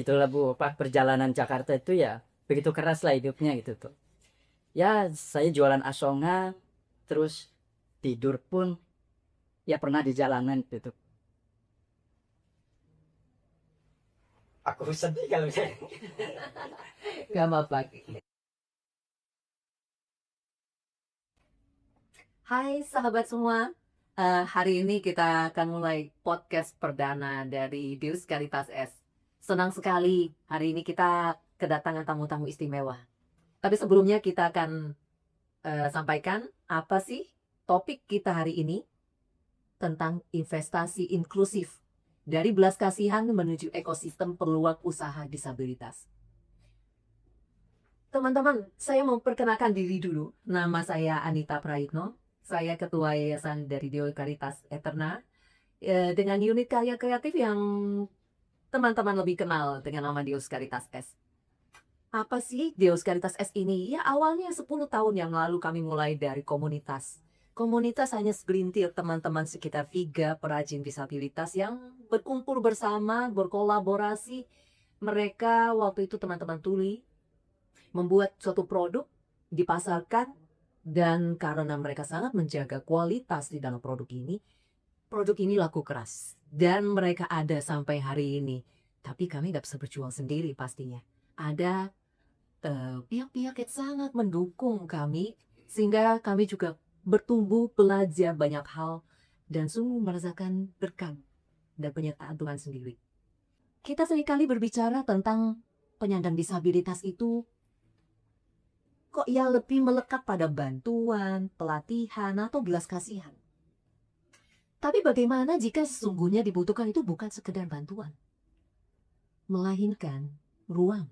Itulah Bu, Pak, perjalanan Jakarta itu ya begitu keras lah hidupnya gitu tuh. Ya, saya jualan asongan, terus tidur pun ya pernah di jalanan gitu. Aku sedih kalau saya. Gak apa-apa. Hai sahabat semua. Hari ini kita akan mulai podcast perdana dari Deus Caritas S. Senang sekali hari ini kita kedatangan tamu-tamu istimewa. Tapi sebelumnya kita akan sampaikan apa sih topik kita hari ini tentang investasi inklusif dari belas kasihan menuju ekosistem peluang usaha disabilitas. Teman-teman, saya mau perkenalkan diri dulu. Nama saya Anita Praitno. Saya Ketua Yayasan dari Deo Caritas Eterna dengan unit karya kreatif yang teman-teman lebih kenal dengan nama Deus Caritas S. Apa sih Deus Caritas S ini? Ya awalnya 10 tahun yang lalu kami mulai dari komunitas. Komunitas hanya segelintir teman-teman sekitar 3 perajin disabilitas yang berkumpul bersama, berkolaborasi. Mereka waktu itu teman-teman tuli membuat suatu produk, dipasarkan, dan karena mereka sangat menjaga kualitas di dalam produk ini laku keras. Dan mereka ada sampai hari ini. Tapi kami tidak bisa berjuang sendiri pastinya. Ada pihak-pihak yang sangat mendukung kami, sehingga kami juga bertumbuh, belajar banyak hal, dan sungguh merasakan berkah dan penyertaan Tuhan sendiri. Kita seringkali berbicara tentang penyandang disabilitas itu kok ya lebih melekat pada bantuan, pelatihan, atau belas kasihan. Tapi bagaimana jika sesungguhnya dibutuhkan itu bukan sekedar bantuan, melainkan ruang,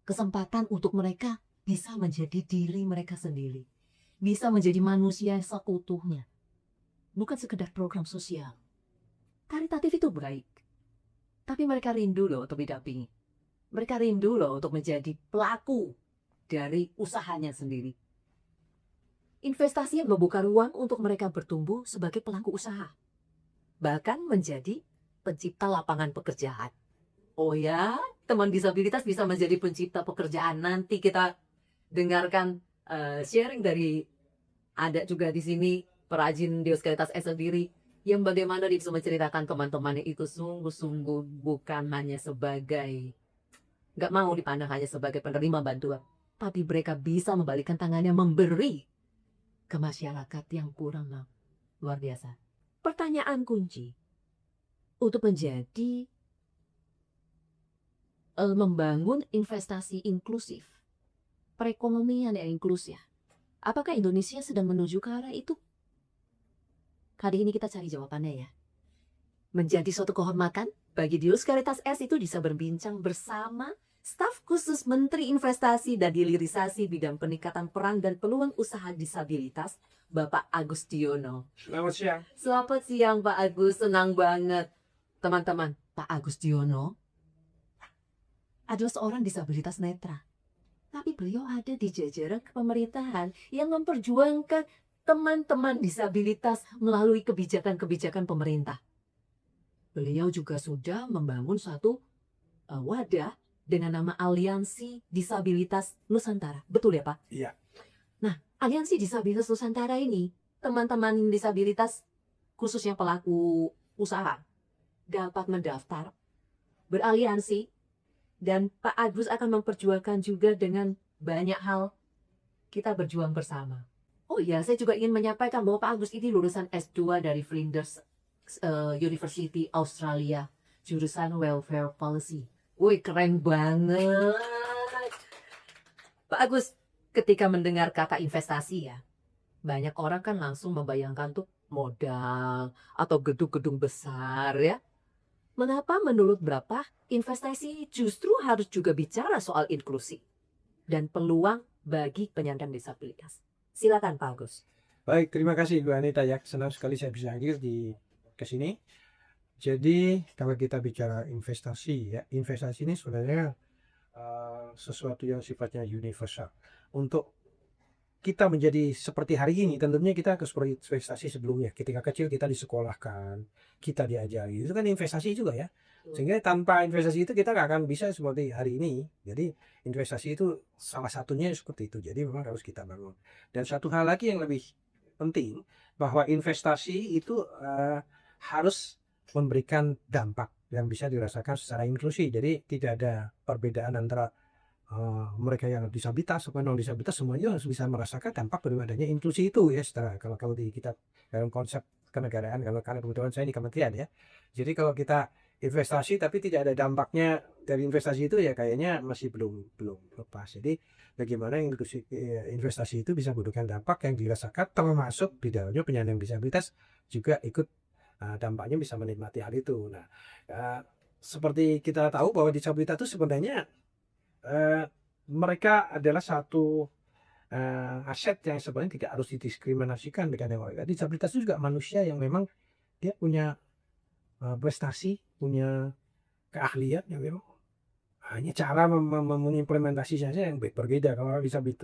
kesempatan untuk mereka bisa menjadi diri mereka sendiri, bisa menjadi manusia seutuhnya, bukan sekedar program sosial. Karitatif itu baik, tapi mereka rindu loh untuk didampingi. Mereka rindu loh untuk menjadi pelaku dari usahanya sendiri. Investasi yang membuka ruang untuk mereka bertumbuh sebagai pelaku usaha. Bahkan menjadi pencipta lapangan pekerjaan. Oh ya, teman disabilitas bisa menjadi pencipta pekerjaan. Nanti kita dengarkan sharing dari ada juga di sini perajin Deus Caritas S sendiri yang bagaimana dia bisa menceritakan teman-temannya itu sungguh-sungguh bukan hanya sebagai nggak mau dipandang hanya sebagai penerima bantuan, tapi mereka bisa membalikkan tangannya memberi ke masyarakat yang kurang mampu. Luar biasa. Pertanyaan kunci untuk menjadi membangun investasi inklusif, perekonomian yang inklusif. Apakah Indonesia sedang menuju ke arah itu? Kali ini kita cari jawabannya ya. Menjadi suatu kehormatan bagi Deus Caritas S itu bisa berbincang bersama staf khusus Menteri Investasi dan Hilirisasi bidang peningkatan peran dan peluang usaha disabilitas, Bapak Agustiono. Selamat siang. Selamat siang Pak Agus, senang banget. Teman-teman, Pak Agustiono adalah seorang disabilitas netra. Tapi beliau ada di jajaran pemerintahan yang memperjuangkan teman-teman disabilitas melalui kebijakan-kebijakan pemerintah. Beliau juga sudah membangun suatu wadah dengan nama Aliansi Disabilitas Nusantara. Betul ya Pak? Iya. Nah, Aliansi Disabilitas Nusantara ini, teman-teman disabilitas khususnya pelaku usaha dapat mendaftar, beraliansi, dan Pak Agus akan memperjuangkan juga dengan banyak hal kita berjuang bersama. Oh iya, saya juga ingin menyampaikan bahwa Pak Agus ini lulusan S2 dari Flinders University Australia, jurusan Welfare Policy. Wih, keren banget. Pak Agus, ketika mendengar kata investasi ya, banyak orang kan langsung membayangkan tuh modal atau gedung-gedung besar ya. Mengapa menurut Bapak investasi justru harus juga bicara soal inklusi dan peluang bagi penyandang disabilitas? Silakan Pak Agus. Baik, terima kasih Bu Anita ya. Senang sekali saya bisa hadir di kesini. Jadi kalau kita bicara investasi ya, investasi ini sebenarnya sesuatu yang sifatnya universal. Untuk kita menjadi seperti hari ini, tentunya kita harus berinvestasi sebelumnya. Ketika kecil kita disekolahkan, kita diajari. Itu kan investasi juga ya. Sehingga tanpa investasi itu kita nggak akan bisa seperti hari ini. Jadi investasi itu salah satunya seperti itu. Jadi memang harus kita bangun. Dan satu hal lagi yang lebih penting, bahwa investasi itu harus memberikan dampak yang bisa dirasakan secara inklusi. Jadi tidak ada perbedaan antara mereka yang disabilitas atau non disabilitas, semuanya harus bisa merasakan dampak dari adanya inklusi itu ya. Setelah kalau di kita dalam konsep kenegaraan, kalau karena kebetulan saya di kementerian ya. Jadi kalau kita investasi tapi tidak ada dampaknya dari investasi itu, ya kayaknya masih belum belum lepas. Jadi bagaimana inklusi investasi itu bisa memberikan dampak yang dirasakan, termasuk di dalamnya penyandang disabilitas juga ikut dampaknya, bisa menikmati hal itu. Nah, seperti kita tahu bahwa disabilitas itu sebenarnya mereka adalah satu aset yang sebenarnya tidak harus didiskriminasikan dengan yang lain. Disabilitas itu juga manusia yang memang dia punya prestasi, punya keahlian yang memang hanya cara mengimplementasinya saja yang berbeda. Kalau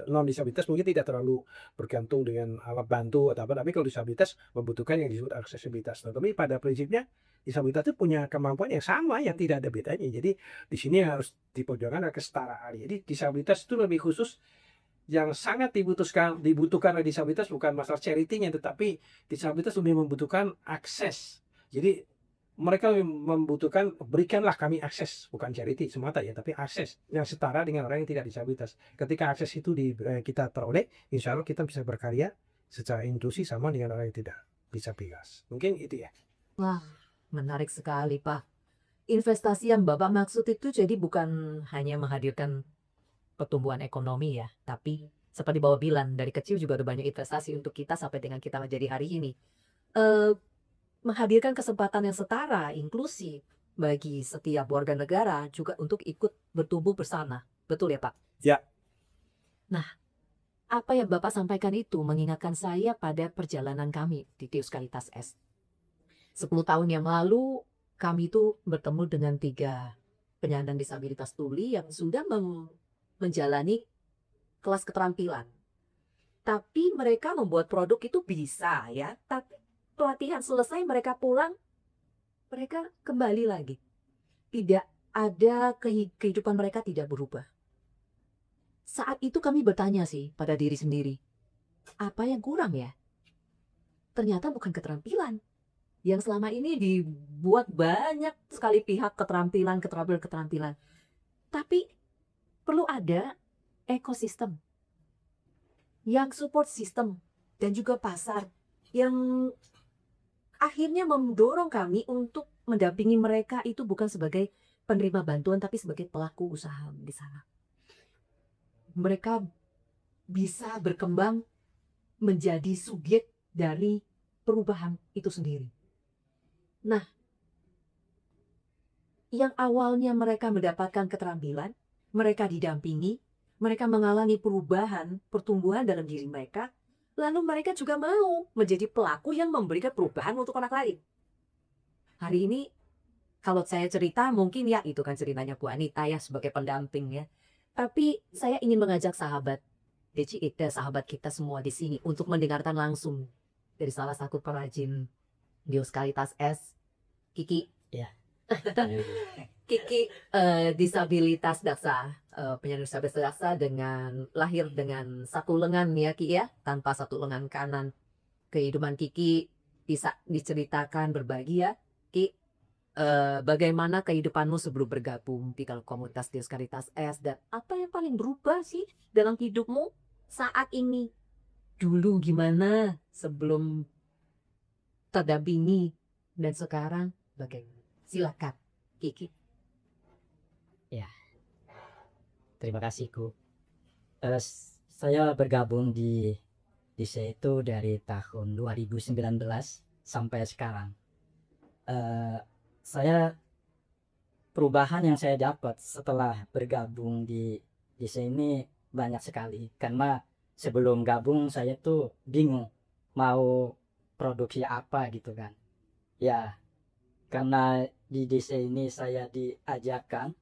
non disabilitas mungkin tidak terlalu bergantung dengan alat bantu atau apa, tapi kalau disabilitas membutuhkan yang disebut aksesibilitas. Tapi pada prinsipnya disabilitas itu punya kemampuan yang sama, yang tidak ada bedanya. Jadi di sini harus diperjuangkan kesetaraan. Jadi disabilitas itu lebih khusus, yang sangat dibutuhkan oleh disabilitas bukan masalah charity-nya, tetapi disabilitas lebih membutuhkan akses. Jadi mereka membutuhkan, berikanlah kami akses, bukan charity semata ya, tapi akses yang setara dengan orang yang tidak disabilitas. Ketika akses itu kita peroleh, insya Allah kita bisa berkarya secara inklusi sama dengan orang yang tidak disabilitas. Mungkin itu ya. Wah, menarik sekali, Pak. Investasi yang Bapak maksud itu jadi bukan hanya menghadirkan pertumbuhan ekonomi ya, tapi seperti Bapak bilang, dari kecil juga ada banyak investasi untuk kita sampai dengan kita menjadi hari ini. Menghadirkan kesempatan yang setara, inklusi bagi setiap warga negara juga untuk ikut bertumbuh bersama. Betul ya, Pak? Ya. Nah, apa yang Bapak sampaikan itu mengingatkan saya pada perjalanan kami di Deus Caritas S. 10 tahun yang lalu, kami itu bertemu dengan 3 penyandang disabilitas tuli yang sudah menjalani kelas keterampilan. Tapi mereka membuat produk itu bisa ya, tapi pelatihan selesai mereka pulang, mereka kembali lagi. Tidak ada kehidupan mereka tidak berubah. Saat itu kami bertanya sih pada diri sendiri, apa yang kurang ya? Ternyata bukan keterampilan. Yang selama ini dibuat banyak sekali pihak keterampilan. Tapi perlu ada ekosistem yang support system dan juga pasar yang akhirnya mendorong kami untuk mendampingi mereka itu bukan sebagai penerima bantuan tapi sebagai pelaku usaha di sana. Mereka bisa berkembang menjadi subjek dari perubahan itu sendiri. Nah, yang awalnya mereka mendapatkan keterampilan, mereka didampingi, mereka mengalami perubahan, pertumbuhan dalam diri mereka, lalu mereka juga mau menjadi pelaku yang memberikan perubahan untuk orang lain. Hari ini, kalau saya cerita, mungkin ya itu kan ceritanya Bu Anita ya sebagai pendamping ya. Tapi saya ingin mengajak sahabat DCIT, sahabat kita semua di sini untuk mendengarkan langsung dari salah satu perajin Deus Caritas S, Kiki. Ya. Kiki disabilitas daksa, penyandang disabilitas daksa dengan lahir dengan satu lengan ya Ki ya, tanpa satu lengan kanan. Kehidupan Kiki bisa diceritakan, berbagi ya Ki, bagaimana kehidupanmu sebelum bergabung di komunitas Deus Caritas S, dan apa yang paling berubah sih dalam hidupmu saat ini? Dulu gimana sebelum terdampingi dan sekarang bagaimana? Silakan Kiki. Terima kasih, Ku. Saya bergabung di DC itu dari tahun 2019 sampai sekarang. Saya perubahan yang saya dapat setelah bergabung di DC ini banyak sekali. Karena sebelum gabung saya tuh bingung mau produksi apa gitu kan. Ya, karena di DC ini saya diajarkan,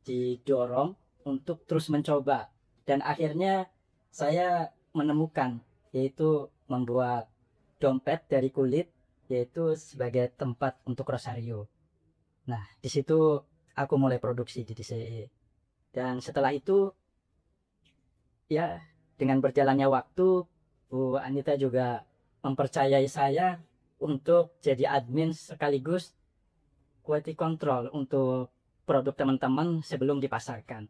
didorong untuk terus mencoba, dan akhirnya saya menemukan yaitu membuat dompet dari kulit, yaitu sebagai tempat untuk rosario. Nah, di situ aku mulai produksi di DCE. Dan setelah itu, ya dengan berjalannya waktu, Bu Anita juga mempercayai saya untuk jadi admin sekaligus quality control untuk produk teman-teman sebelum dipasarkan.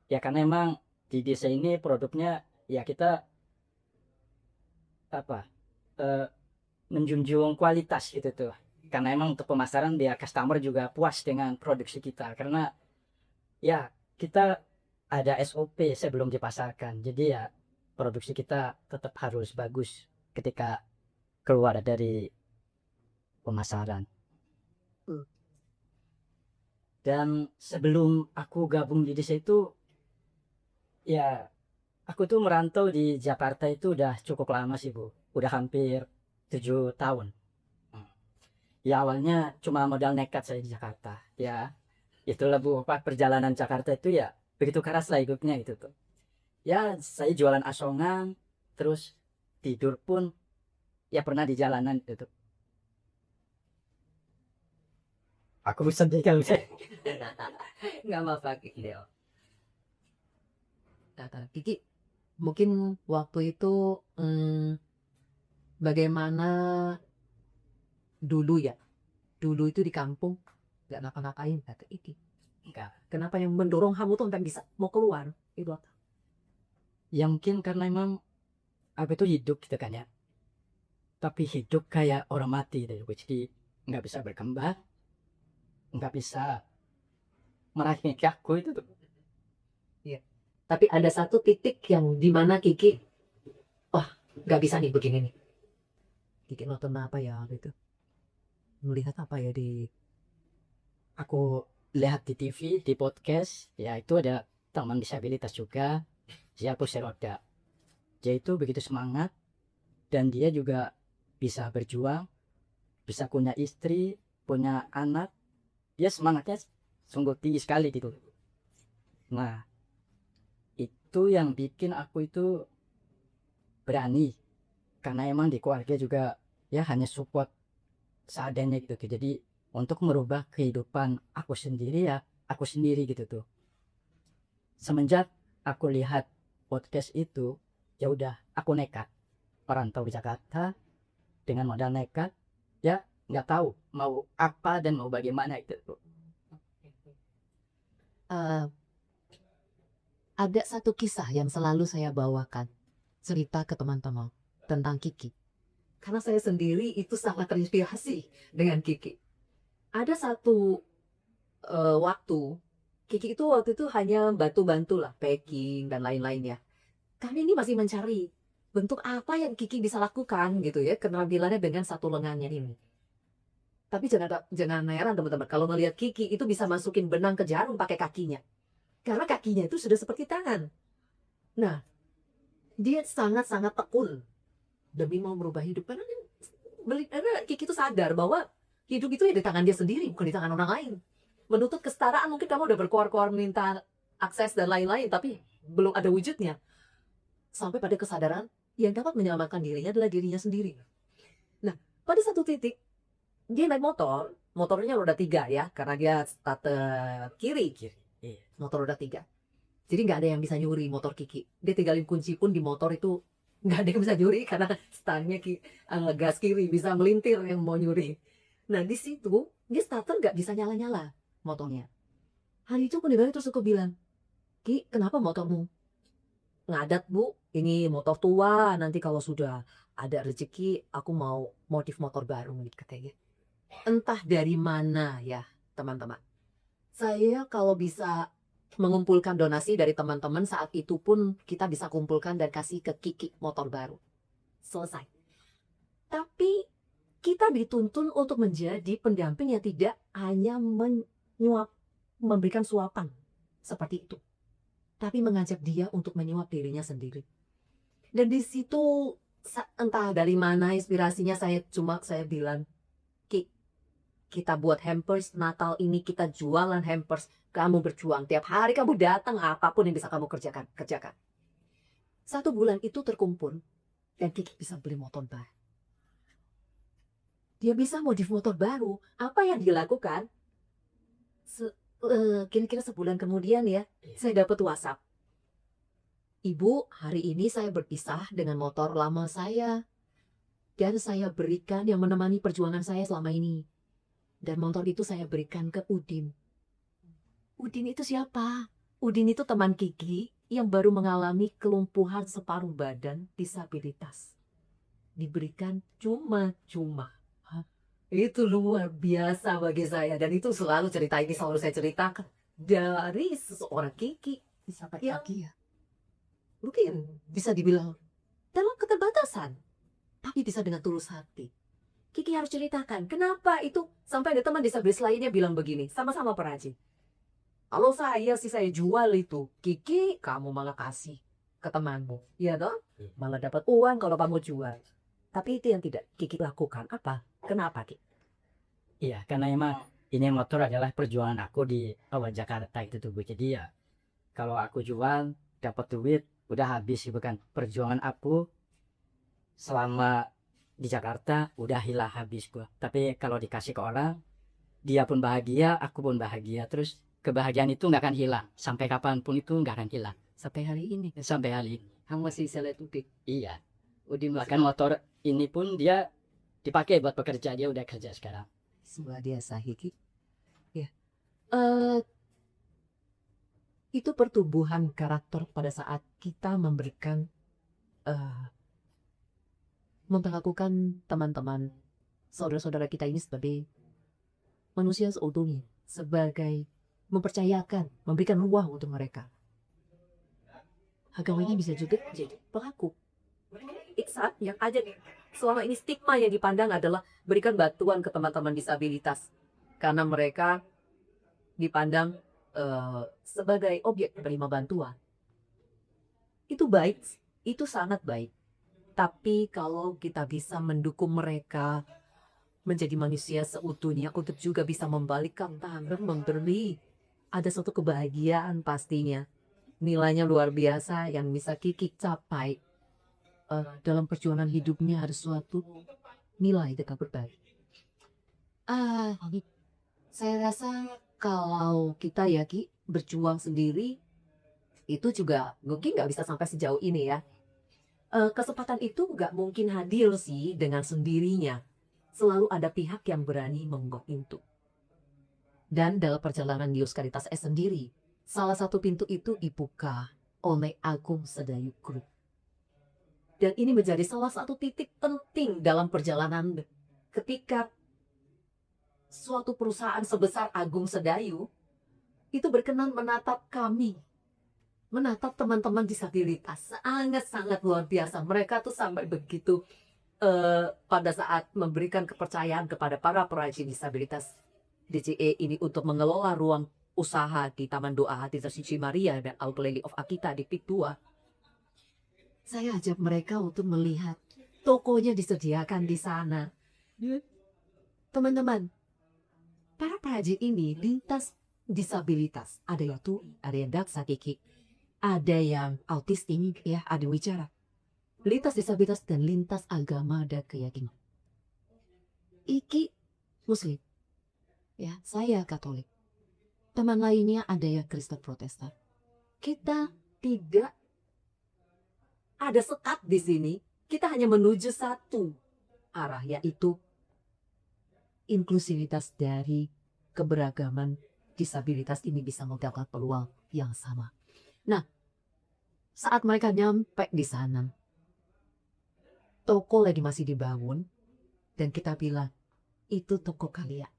Ya karena emang di desa ini produknya ya kita apa menjunjung kualitas gitu tuh. Karena emang untuk pemasaran biar customer juga puas dengan produksi kita. Karena ya kita ada SOP sebelum dipasarkan. Jadi ya produksi kita tetap harus bagus ketika keluar dari pemasaran. Hmm. Dan sebelum aku gabung di desa itu, ya aku tuh merantau di Jakarta itu udah cukup lama sih Bu. Udah hampir 7 tahun. Ya awalnya cuma modal nekat saya di Jakarta. Ya itulah Bu, perjalanan Jakarta itu ya begitu keras lah hidupnya gitu tuh. Ya saya jualan asongan, terus tidur pun ya pernah di jalanan gitu. Aku sedih kan. Nggak apa-apa Kiki Deo. Nah, Kiki, mungkin waktu itu bagaimana dulu ya? Dulu itu di kampung nggak ngapa-ngapain kata Kiki. Enggak. Kenapa yang mendorong kamu tuh sampai bisa mau keluar? Itu apa? Ya mungkin karena emang aku itu hidup gitu kan ya. Tapi hidup kayak orang mati deh. Jadi nggak bisa berkembang, nggak bisa meraih mimpiku itu tuh. Tapi ada satu titik yang dimana Kiki, wah nggak bisa nih begini nih. Kiki nonton apa ya gitu? Melihat apa ya di Aku lihat di TV, di podcast, ya itu ada teman disabilitas juga, dia kursi roda. Dia itu begitu semangat dan dia juga bisa berjuang, bisa punya istri, punya anak. Dia semangatnya sungguh tinggi sekali gitu. Nah, itu yang bikin aku itu berani karena emang di keluarga juga ya hanya support seadanya gitu. Jadi untuk merubah kehidupan aku sendiri ya aku sendiri gitu tuh. Semenjak aku lihat podcast itu, ya udah aku nekat merantau ke Jakarta dengan modal nekat, ya nggak tahu mau apa dan mau bagaimana itu tuh. Eh, ada satu kisah yang selalu saya bawakan cerita ke teman-teman tentang Kiki. Karena saya sendiri itu sangat terinspirasi dengan Kiki. Ada satu waktu, Kiki itu waktu itu hanya bantu-bantu lah, packing dan lain-lainnya. Kami ini masih mencari bentuk apa yang Kiki bisa lakukan gitu ya, keterampilannya dengan satu lengannya ini. Tapi jangan heran teman-teman, kalau ngelihat Kiki itu bisa masukin benang ke jarum pakai kakinya. Karena kakinya itu sudah seperti tangan. Nah, dia sangat-sangat tekun demi mau merubah hidup. Karena Kiki itu sadar bahwa hidup itu ya di tangan dia sendiri, bukan di tangan orang lain. Menuntut kesetaraan, mungkin kamu udah berkoar-koar minta akses dan lain-lain, tapi belum ada wujudnya. Sampai pada kesadaran, yang dapat menyelamatkan dirinya adalah dirinya sendiri. Nah, pada satu titik, dia naik motor, motornya roda 3 ya, karena dia starter kiri. Iya. Motor roda 3. Jadi nggak ada yang bisa nyuri motor Kiki. Dia tinggalin kunci pun di motor itu nggak ada yang bisa nyuri karena stangnya gas kiri bisa melintir yang mau nyuri. Nah di situ dia starter nggak bisa nyala-nyala motornya. Hari itu pendengar terus aku bilang, Ki kenapa motormu ngadat Bu? Ini motor tua, nanti kalau sudah ada rezeki aku mau modif motor baru katanya. Entah dari mana ya teman-teman. Saya kalau bisa mengumpulkan donasi dari teman-teman saat itu pun kita bisa kumpulkan dan kasih ke Kiki motor baru. Selesai. Tapi kita dituntun untuk menjadi pendamping yang tidak hanya memberikan suapan seperti itu. Tapi mengajak dia untuk menyuap dirinya sendiri. Dan di situ entah dari mana inspirasinya saya bilang, Ki, kita buat hampers Natal ini, kita jualan hampers. Kamu berjuang tiap hari, kamu datang apapun yang bisa kamu kerjakan. 1 bulan itu terkumpul dan Kiki bisa beli motor baru. Dia bisa modif motor baru. Apa yang dilakukan? Kira-kira sebulan kemudian ya, saya dapat WhatsApp. Ibu, hari ini saya berpisah dengan motor lama saya. Dan saya berikan yang menemani perjuangan saya selama ini. Dan motor itu saya berikan ke Udin. Udin itu siapa? Udin itu teman Kiki yang baru mengalami kelumpuhan separuh badan, disabilitas. Diberikan cuma-cuma. Hah? Itu luar biasa bagi saya. Dan itu selalu cerita ini selalu saya ceritakan. Dari seseorang Kiki. Sampai Ya. pagi ya. Mungkin bisa dibilang dalam keterbatasan. Tapi bisa dengan tulus hati. Kiki harus ceritakan kenapa itu sampai ada teman disabilitas lainnya bilang begini. Sama-sama perajin. Kalau saya sih saya jual itu. Kiki kamu malah kasih ke temanmu. Iya dong? Malah dapat uang kalau kamu jual. Tapi itu yang tidak Kiki lakukan. Apa? Kenapa Kiki? Iya, karena emang ini motor adalah perjuangan aku di awal Jakarta itu tuh Bu. Jadi ya kalau aku jual dapat duit udah habis gitu kan. Perjuangan aku selama di Jakarta udah hilang habis gua. Tapi kalau dikasih ke orang, dia pun bahagia, aku pun bahagia. Terus kebahagiaan itu nggak akan hilang sampai kapanpun, itu nggak akan hilang Sampai hari ini. sampai hari ini. Kamu masih bisa lihat Udin. Iya, Udin bahkan motor ini pun dia dipakai buat bekerja, dia udah kerja sekarang. Luar biasa Kiki. Ya. Itu pertumbuhan karakter pada saat kita memberikan memperlakukan teman-teman saudara-saudara kita ini sebagai manusia seutuhnya, sebagai mempercayakan, memberikan ruang untuk mereka. Agamanya bisa juga jadi pelaku. Iksan yang aja nih, selama ini stigma yang dipandang adalah berikan bantuan ke teman-teman disabilitas karena mereka dipandang sebagai objek penerima bantuan. Itu baik, itu sangat baik. Tapi kalau kita bisa mendukung mereka menjadi manusia seutuhnya untuk juga bisa membalikkan tangan, memberi, ada suatu kebahagiaan pastinya. Nilainya luar biasa yang bisa Kiki capai dalam perjuangan hidupnya, ada suatu nilai dengan berbagi. Saya rasa kalau kita ya Ki berjuang sendiri itu juga mungkin nggak bisa sampai sejauh ini ya. Kesempatan itu nggak mungkin hadir sih dengan sendirinya. Selalu ada pihak yang berani menggok pintu. Dan dalam perjalanan Dios Caritas S sendiri, salah satu pintu itu dibuka oleh Agung Sedayu Group. Dan ini menjadi salah satu titik penting dalam perjalanan ketika suatu perusahaan sebesar Agung Sedayu itu berkenan menatap kami, menatap teman-teman disabilitas. Sangat-sangat luar biasa. Mereka tuh sampai begitu pada saat memberikan kepercayaan kepada para perajin disabilitas DCE ini untuk mengelola ruang usaha di Taman Doa Hati Tersuci Maria dan Our Lady of Akita di Pik 2. Saya ajak mereka untuk melihat tokonya disediakan di sana. Teman-teman, para perajin ini lintas disabilitas. Ada yang tuli, ada yang daksa Kiki, ada yang autistik, ya, ada yang bicara. Lintas disabilitas dan lintas agama dan keyakinan. Iki Muslim, ya, saya Katolik. Teman lainnya ada yang Kristen Protestan. Kita tidak ada sekat di sini. Kita hanya menuju satu arah, yaitu inklusivitas dari keberagaman disabilitas ini bisa mendapat peluang yang sama. Nah, saat mereka nyampe di sana, toko lagi masih dibangun, dan kita bilang, itu toko kalian.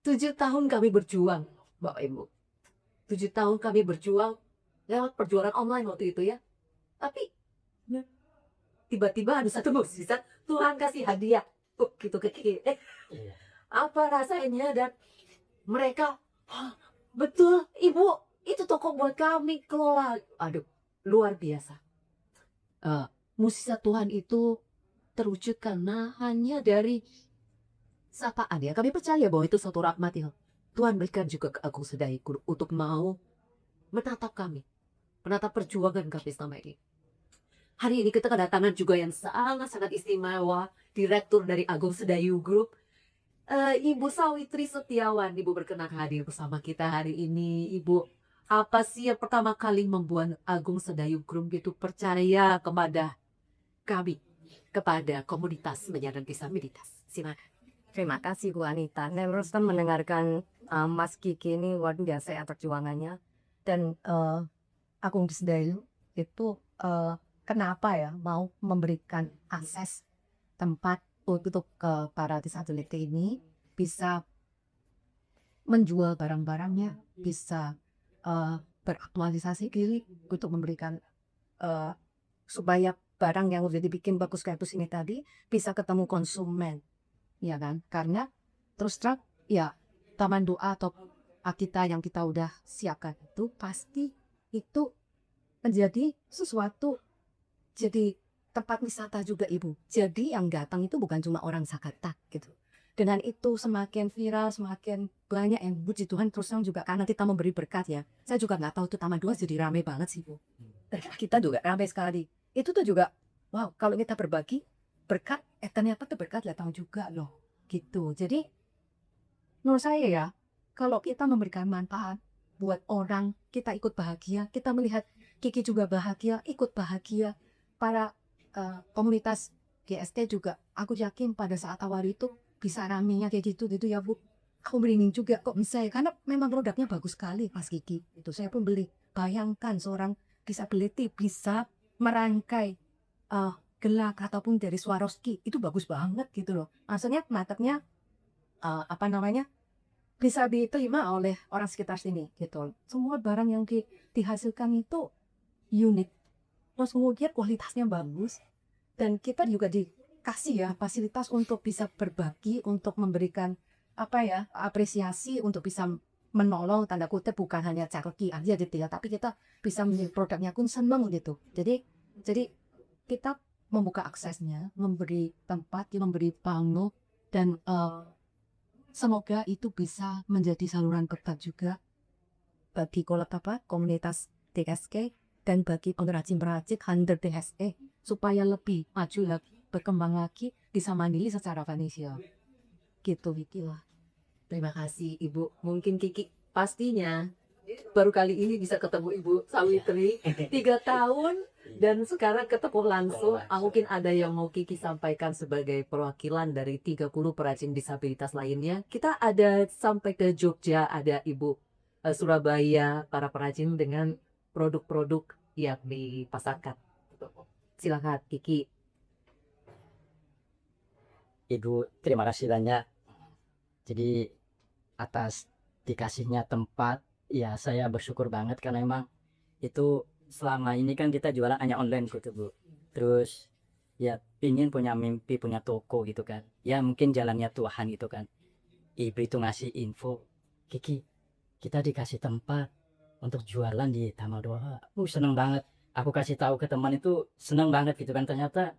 7 tahun kami berjuang, Bapak Ibu. 7 tahun kami berjuang lewat perjuangan online waktu itu ya. Tapi, tiba-tiba ada satu mukjizat, Tuhan kasih hadiah. Gitu ke Kiki. Apa rasanya? Dan mereka, betul Ibu, itu toko buat kami kelola. Aduh, luar biasa. Mukjizat Tuhan itu terwujud karena hanya dari sapaan ya. Kami percaya bahwa itu suatu rahmat yang Tuhan berikan juga ke Agung Sedayu Group untuk mau menatap kami, menatap perjuangan kami selama ini. Hari ini kita kedatangan juga yang sangat-sangat istimewa, direktur dari Agung Sedayu Group. Ibu Sawitri Setiawan, Ibu berkenan hadir bersama kita hari ini. Ibu, apa sih yang pertama kali membuat Agung Sedayu Group itu percaya kepada kami, kepada komunitas penyandang disabilitas? Silakan. Terima kasih Bu Anita. Saya teruskan mendengarkan Mas Kiki ini luar biasa ya perjuangannya. Dan Agung Sedayu itu kenapa ya mau memberikan akses tempat untuk para disabilitas ini bisa menjual barang-barangnya, bisa beraktualisasi diri untuk memberikan supaya barang yang udah dibikin bagus kayak ini tadi bisa ketemu konsumen, ya kan? Karena terus terang ya taman doa atau kita yang kita udah siapkan itu pasti itu menjadi sesuatu, jadi tempat wisata juga Ibu. Jadi yang datang itu bukan cuma orang Jakarta gitu. Dengan itu semakin viral, semakin banyak yang puji Tuhan, terus terang juga karena kita memberi berkat ya. Saya juga nggak tahu tuh Taman 2 jadi ramai banget sih Bu. Dan kita juga ramai sekali. Itu tuh juga, wow, kalau kita berbagi berkat, ternyata tuh berkat datang juga loh. Gitu. Jadi menurut saya ya, kalau kita memberikan manfaat buat orang, kita ikut bahagia, kita melihat Kiki juga bahagia, ikut bahagia. Para komunitas GST juga, aku yakin pada saat awal itu bisa ramenya kayak gitu ya Bu. Aku merinding juga kok bisa ya, karena memang produknya bagus sekali Mas Kiki. Itu saya pun beli. Bayangkan seorang disability bisa merangkai gelang ataupun dari Swarovski, itu bagus banget gitu loh. Maksudnya marketnya bisa diterima oleh orang sekitar sini gitu. Semua barang yang dihasilkan itu unik. Terus kemudian kualitasnya bagus. Dan kita juga dikasih ya fasilitas untuk bisa berbagi, untuk memberikan apresiasi, untuk bisa menolong tanda kutip, bukan hanya charity aja gitu ya, tapi kita bisa menjadi produknya pun senang gitu. Jadi kita membuka aksesnya, memberi tempat, memberi panggung, dan semoga itu bisa menjadi saluran berkat juga bagi komunitas DSK dan bagi pengrajin-pengrajin under DSE supaya lebih maju lagi, berkembang lagi, bisa mandiri secara finansial. Gitu lah. Terima kasih Ibu. Mungkin Kiki pastinya baru kali ini bisa ketemu Ibu Sawitri 3 tahun dan sekarang ketemu langsung. Mungkin ada yang mau Kiki sampaikan sebagai perwakilan dari 30 perajin disabilitas lainnya. Kita ada sampai ke Jogja, ada Ibu Surabaya, para perajin dengan produk-produk yang dipasarkan. Silakan Kiki. Ibu, terima kasih banyak. Jadi atas dikasihnya tempat, ya saya bersyukur banget karena memang itu selama ini kan kita jualan hanya online gitu Bu. Terus ya pingin punya mimpi, punya toko gitu kan. Ya mungkin jalannya Tuhan gitu kan. Ibu itu ngasih info, Kiki, kita dikasih tempat untuk jualan di Taman Doa. Seneng banget. Aku kasih tahu ke teman itu seneng banget gitu kan. Ternyata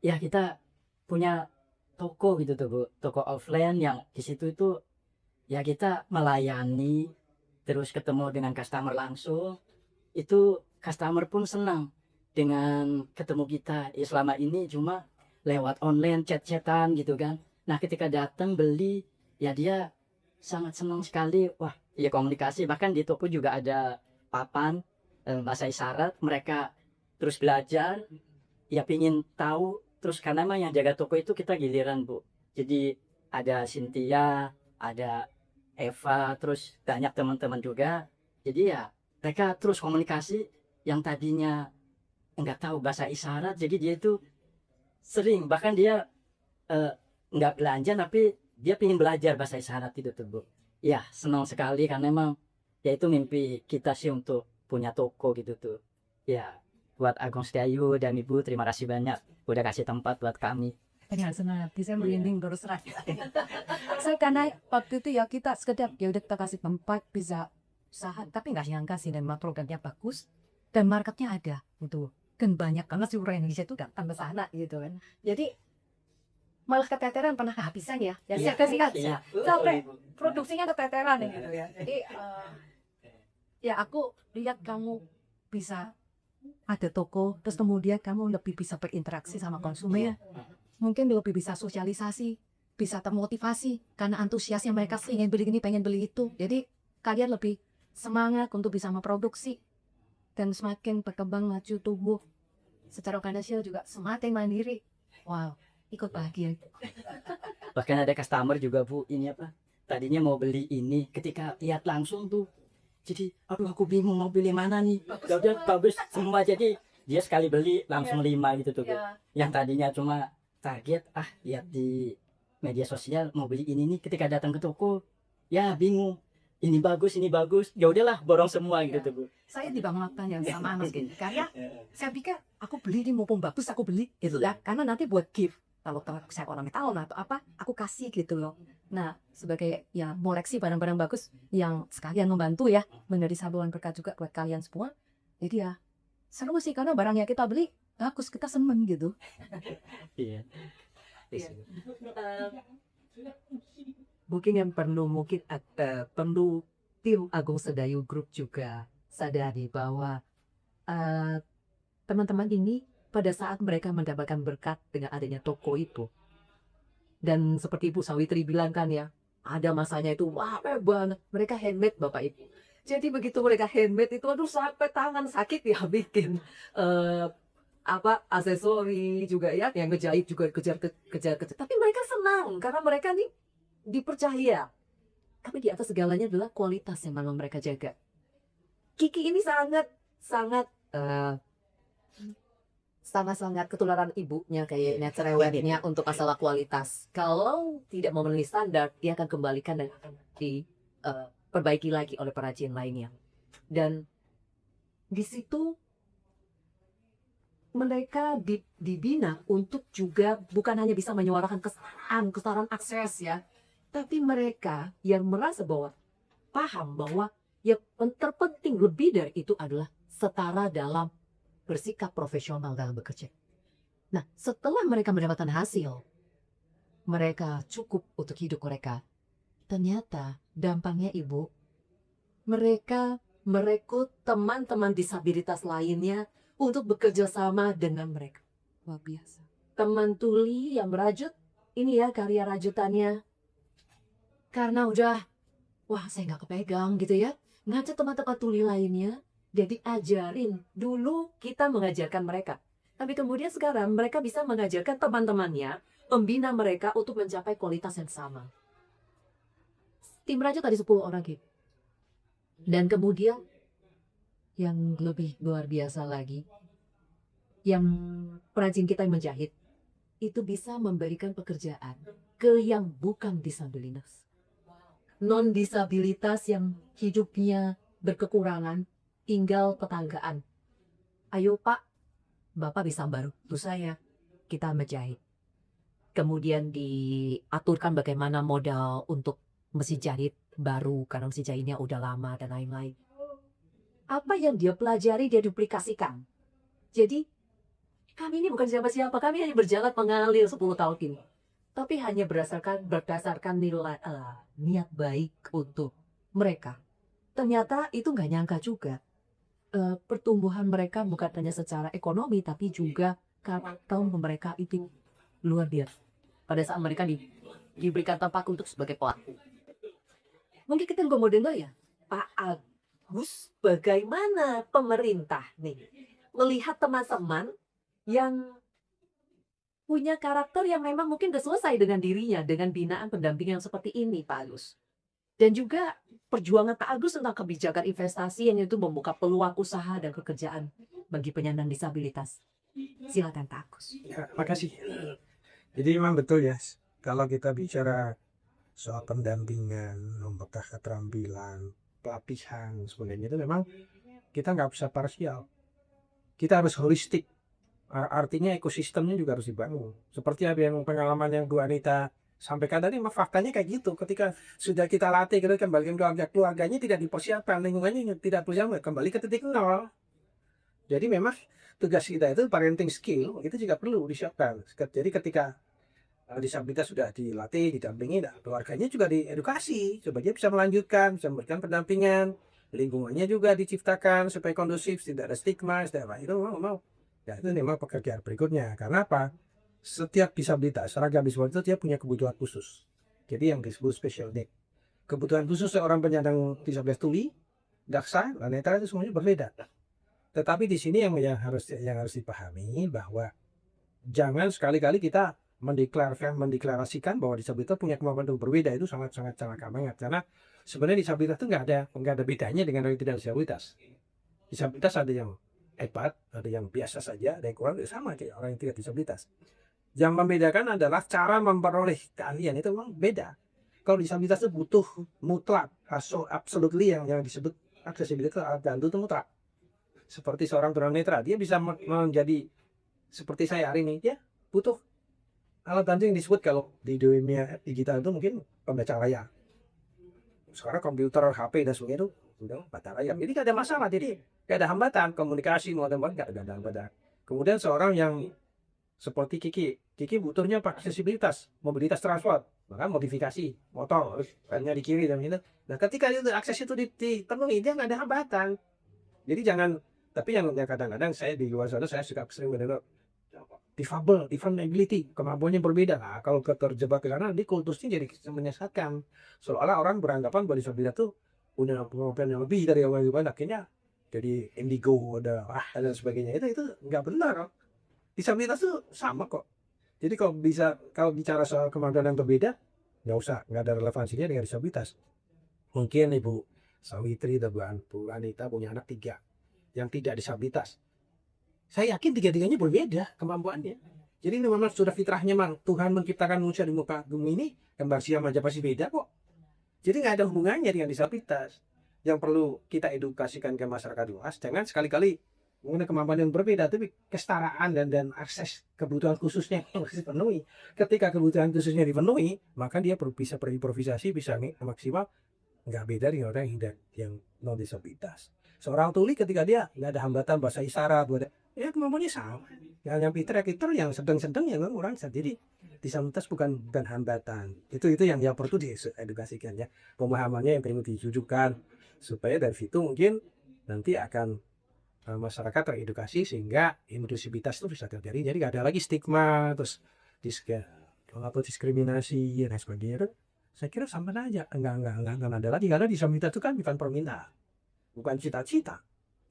ya kita punya toko gitu tuh Bu, toko offline yang di situ itu ya kita melayani, terus ketemu dengan customer langsung. Itu customer pun senang dengan ketemu kita. Ya selama ini cuma lewat online, chat-chatan gitu kan. Nah ketika datang beli, ya dia sangat senang sekali. Wah, ya komunikasi. Bahkan di toko juga ada papan bahasa isyarat. Mereka terus belajar, ya pingin tahu. Terus karena emang yang jaga toko itu kita giliran Bu. Jadi ada Cynthia, ada Eva, terus banyak teman-teman juga. Jadi ya mereka terus komunikasi. Yang tadinya nggak tahu bahasa isyarat, jadi dia itu sering, bahkan dia nggak belanja tapi dia pingin belajar bahasa isyarat itu tuh Bu. Ya senang sekali karena emang ya itu mimpi kita sih untuk punya toko gitu tuh. Ya buat Agung Sedayu dan Ibu terima kasih banyak udah kasih tempat buat kami. Dengan senang hati saya merinding terus terang. Saya karena waktu itu ya kita sekedar ya udah kita kasih tempat bisa usaha, tapi nggak nyangka sih dan programnya bagus dan marketnya ada gitu. Dan banyak karena seluruh Indonesia itu datang ke sana gitu kan. Jadi malah keteteran pernah kehabisan ya. Ya saya kasih aja. Sampai produksinya keteteran gitu ya. Jadi ya aku lihat kamu bisa ada toko, terus kemudian kamu lebih bisa berinteraksi sama konsumen, mungkin lebih bisa sosialisasi, bisa termotivasi karena antusiasnya mereka ingin beli ini, pengen beli itu. Jadi kalian lebih semangat untuk bisa memproduksi dan semakin berkembang maju tumbuh secara finansial juga semakin mandiri. Wow, ikut bahagia. Bahkan ada customer juga Bu, ini apa, tadinya mau beli ini, ketika lihat langsung tuh jadi aduh aku bingung mau pilih mana nih, udah bagus semua, jadi dia sekali beli langsung 5 gitu tuh Bu. Yang tadinya cuma target lihat di media sosial mau beli ini nih, ketika datang ke toko ya bingung, ini bagus, ya udahlah borong semua gitu tuh Bu. Saya juga melakukan yang sama Mas Gini. Karena saya pikir aku beli ini mumpung bagus aku beli gitu ya. Karena nanti buat gift. Kalau saya orang tahun atau apa, aku kasih gitu loh. Nah, sebagai ya koleksi barang-barang bagus yang sekalian membantu ya, menjadi saluran berkah juga buat kalian semua. Jadi ya seru sih karena barang yang kita beli bagus, kita seneng gitu. Iya. Mungkin yang perlu tim Agung Sedayu Group juga sadari bahwa teman-teman ini pada saat mereka mendapatkan berkat dengan adanya toko itu, dan seperti Ibu Sawitri bilang kan ya, ada masanya itu wah banget mereka handmade Bapak Ibu. Jadi begitu mereka handmade itu aduh sampai tangan sakit ya bikin aksesori juga ya, yang ngejahit juga kejar, tapi mereka senang karena mereka nih dipercaya. Tapi di atas segalanya adalah kualitas yang memang mereka jaga. Kiki ini sangat ketularan ibunya kayaknya, cerewetnya untuk masalah kualitas. Kalau tidak memenuhi standar, dia akan kembalikan dan akan diperbaiki lagi oleh perajin lainnya. Dan di situ mereka dibina untuk juga bukan hanya bisa menyuarakan kesetaraan akses ya, tapi mereka yang merasa bahwa paham bahwa yang terpenting lebih dari itu adalah setara dalam bersikap profesional dalam bekerja. Nah, setelah mereka mendapatkan hasil, mereka cukup untuk hidup mereka. Ternyata dampaknya Ibu, mereka merekrut teman-teman disabilitas lainnya untuk bekerja sama dengan mereka. Luar biasa. Teman tuli yang merajut, ini ya karya rajutannya. Karena udah, wah saya nggak kepegang gitu ya. Ngajak teman-teman tuli lainnya, jadi ajarin. Dulu kita mengajarkan mereka. Tapi kemudian sekarang mereka bisa mengajarkan teman-temannya, membina mereka untuk mencapai kualitas yang sama. Tim rajut tadi 10 orang gitu. Dan kemudian, yang lebih luar biasa lagi, yang perajin kita yang menjahit, itu bisa memberikan pekerjaan ke yang bukan disabilitas. Non-disabilitas yang hidupnya berkekurangan, tinggal tetanggaan. Ayo Pak, Bapak bisa bantu saya, kita menjahit. Kemudian diaturkan bagaimana modal untuk mesin jahit baru, karena mesin jahitnya udah lama dan lain-lain. Apa yang dia pelajari, dia duplikasikan. Jadi, kami ini bukan siapa-siapa, kami hanya berjalan mengalir 10 tahun ini. Tapi hanya berdasarkan nilai niat baik untuk mereka. Ternyata itu nggak nyangka juga. Pertumbuhan mereka bukan hanya secara ekonomi, tapi juga karakter mereka itu luar biasa. Pada saat mereka diberikan tempat untuk sebagai pelaku. Mungkin kita juga mau dengar ya, Pak Agus, bagaimana pemerintah nih melihat teman-teman yang punya karakter yang memang mungkin udah selesai dengan dirinya, dengan binaan pendampingan yang seperti ini, Pak Agus. Dan juga perjuangan Pak Agus tentang kebijakan investasi yang itu membuka peluang usaha dan pekerjaan bagi penyandang disabilitas. Silakan Pak Agus. Ya, makasih. Jadi memang betul ya, kalau kita bicara soal pendampingan, membuka keterampilan, pelatihan, sebagainya itu memang kita nggak bisa parsial. Kita harus holistik. Artinya ekosistemnya juga harus dibangun. Seperti apa yang pengalaman yang Bu Anita sampaikan tadi, memang faktanya kayak gitu. Ketika sudah kita latih, kita kembalikan keluarganya tidak dipersiapkan, lingkungannya tidak persiapkan, kembali ke titik nol. Jadi memang tugas kita itu parenting skill, itu juga perlu disiapkan. Jadi ketika disabilitas sudah dilatih, didampingi, keluarganya juga diedukasi, supaya dia bisa melanjutkan, bisa memberikan pendampingan, lingkungannya juga diciptakan supaya kondusif, tidak ada stigma, tidak apa itu mau. Ya itu memang pekerjaan berikutnya. Karena apa? setiap disabilitas, seragam disabilitas dia punya kebutuhan khusus. Jadi yang disebut special need. Kebutuhan khusus seorang penyandang disabilitas tuli, daksa, tunanetra itu semuanya berbeda. Tetapi di sini yang harus dipahami bahwa jangan sekali-kali kita mendeklarasikan bahwa disabilitas punya kemampuan yang berbeda. Itu sangat-sangat celaka banget, karena sebenarnya disabilitas itu nggak ada bedanya dengan orang yang tidak disabilitas. Disabilitas ada yang hebat, ada yang biasa saja, ada yang kurang, sama kayak orang yang tidak disabilitas. Yang membedakan adalah cara memperoleh keahlian itu memang beda. Kalau disabilitas itu butuh mutlak, absolutely yang disebut aksesibilitas alat bantu itu mutlak. Seperti seorang tunanetra, dia bisa menjadi seperti saya hari ini, dia butuh alat bantu yang disebut kalau di dunia digital itu mungkin pembaca layar. Sekarang komputer, HP dan sebagainya itu udah baca layar. Jadi gak ada masalah, jadi gak ada hambatan komunikasi mau gak ada hambatan. Kemudian seorang yang seperti Kiki butuhnya aksesibilitas, mobilitas transport, maka modifikasi motor, bannya di kiri dan itu. Nah, ketika itu akses itu dipenuhi, dia nggak ada hambatan. Jadi jangan, tapi yang kadang-kadang saya di luar sana saya suka sering mendengar difabel, different ability, kemampuannya berbeda. Nah, kalau terjebak ke sana, nanti kultusnya jadi menyesatkan. Seolah orang beranggapan bahwa disabilitas itu punya kemampuan yang lebih dari orang lain, akhirnya jadi indigo, dan sebagainya. Itu nggak benar. Disabilitas itu sama kok. Jadi kalau bicara soal kemampuan yang berbeda, nggak ada relevansinya dengan disabilitas. Mungkin Ibu Sawitri dan Bu Anita punya anak 3 yang tidak disabilitas. Saya yakin 3-tiganya berbeda kemampuannya. Jadi ini memang sudah fitrahnya, memang Tuhan menciptakan manusia di muka bumi ini, kembar siam aja pasti beda kok. Jadi nggak ada hubungannya dengan disabilitas. Yang perlu kita edukasikan ke masyarakat luas, jangan sekali-kali mengenai kemampuan yang berbeda, tapi kesetaraan dan akses kebutuhan khususnya harus dipenuhi. Ketika kebutuhan khususnya dipenuhi, maka dia bisa berimprovisasi, bisa maksimal, nggak beda dengan orang yang non disabilitas. Seorang tuli ketika dia nggak ada hambatan bahasa isyarat, ya kemampuannya sama. Yang pinter, yang sedang-sedang, yang kurang. Jadi disabilitas bukan hambatan. Itu yang perlu diedukasikan ya. Pemahamannya yang perlu ditujukan supaya dari situ mungkin nanti akan masyarakat teredukasi sehingga inklusivitas itu bisa terjadi. Jadi nggak ada lagi stigma terus diskriminasi dan sebagainya. Saya kira sama aja. Enggak ada lagi, karena disabilitas itu kan bukan permintaan, bukan cita-cita.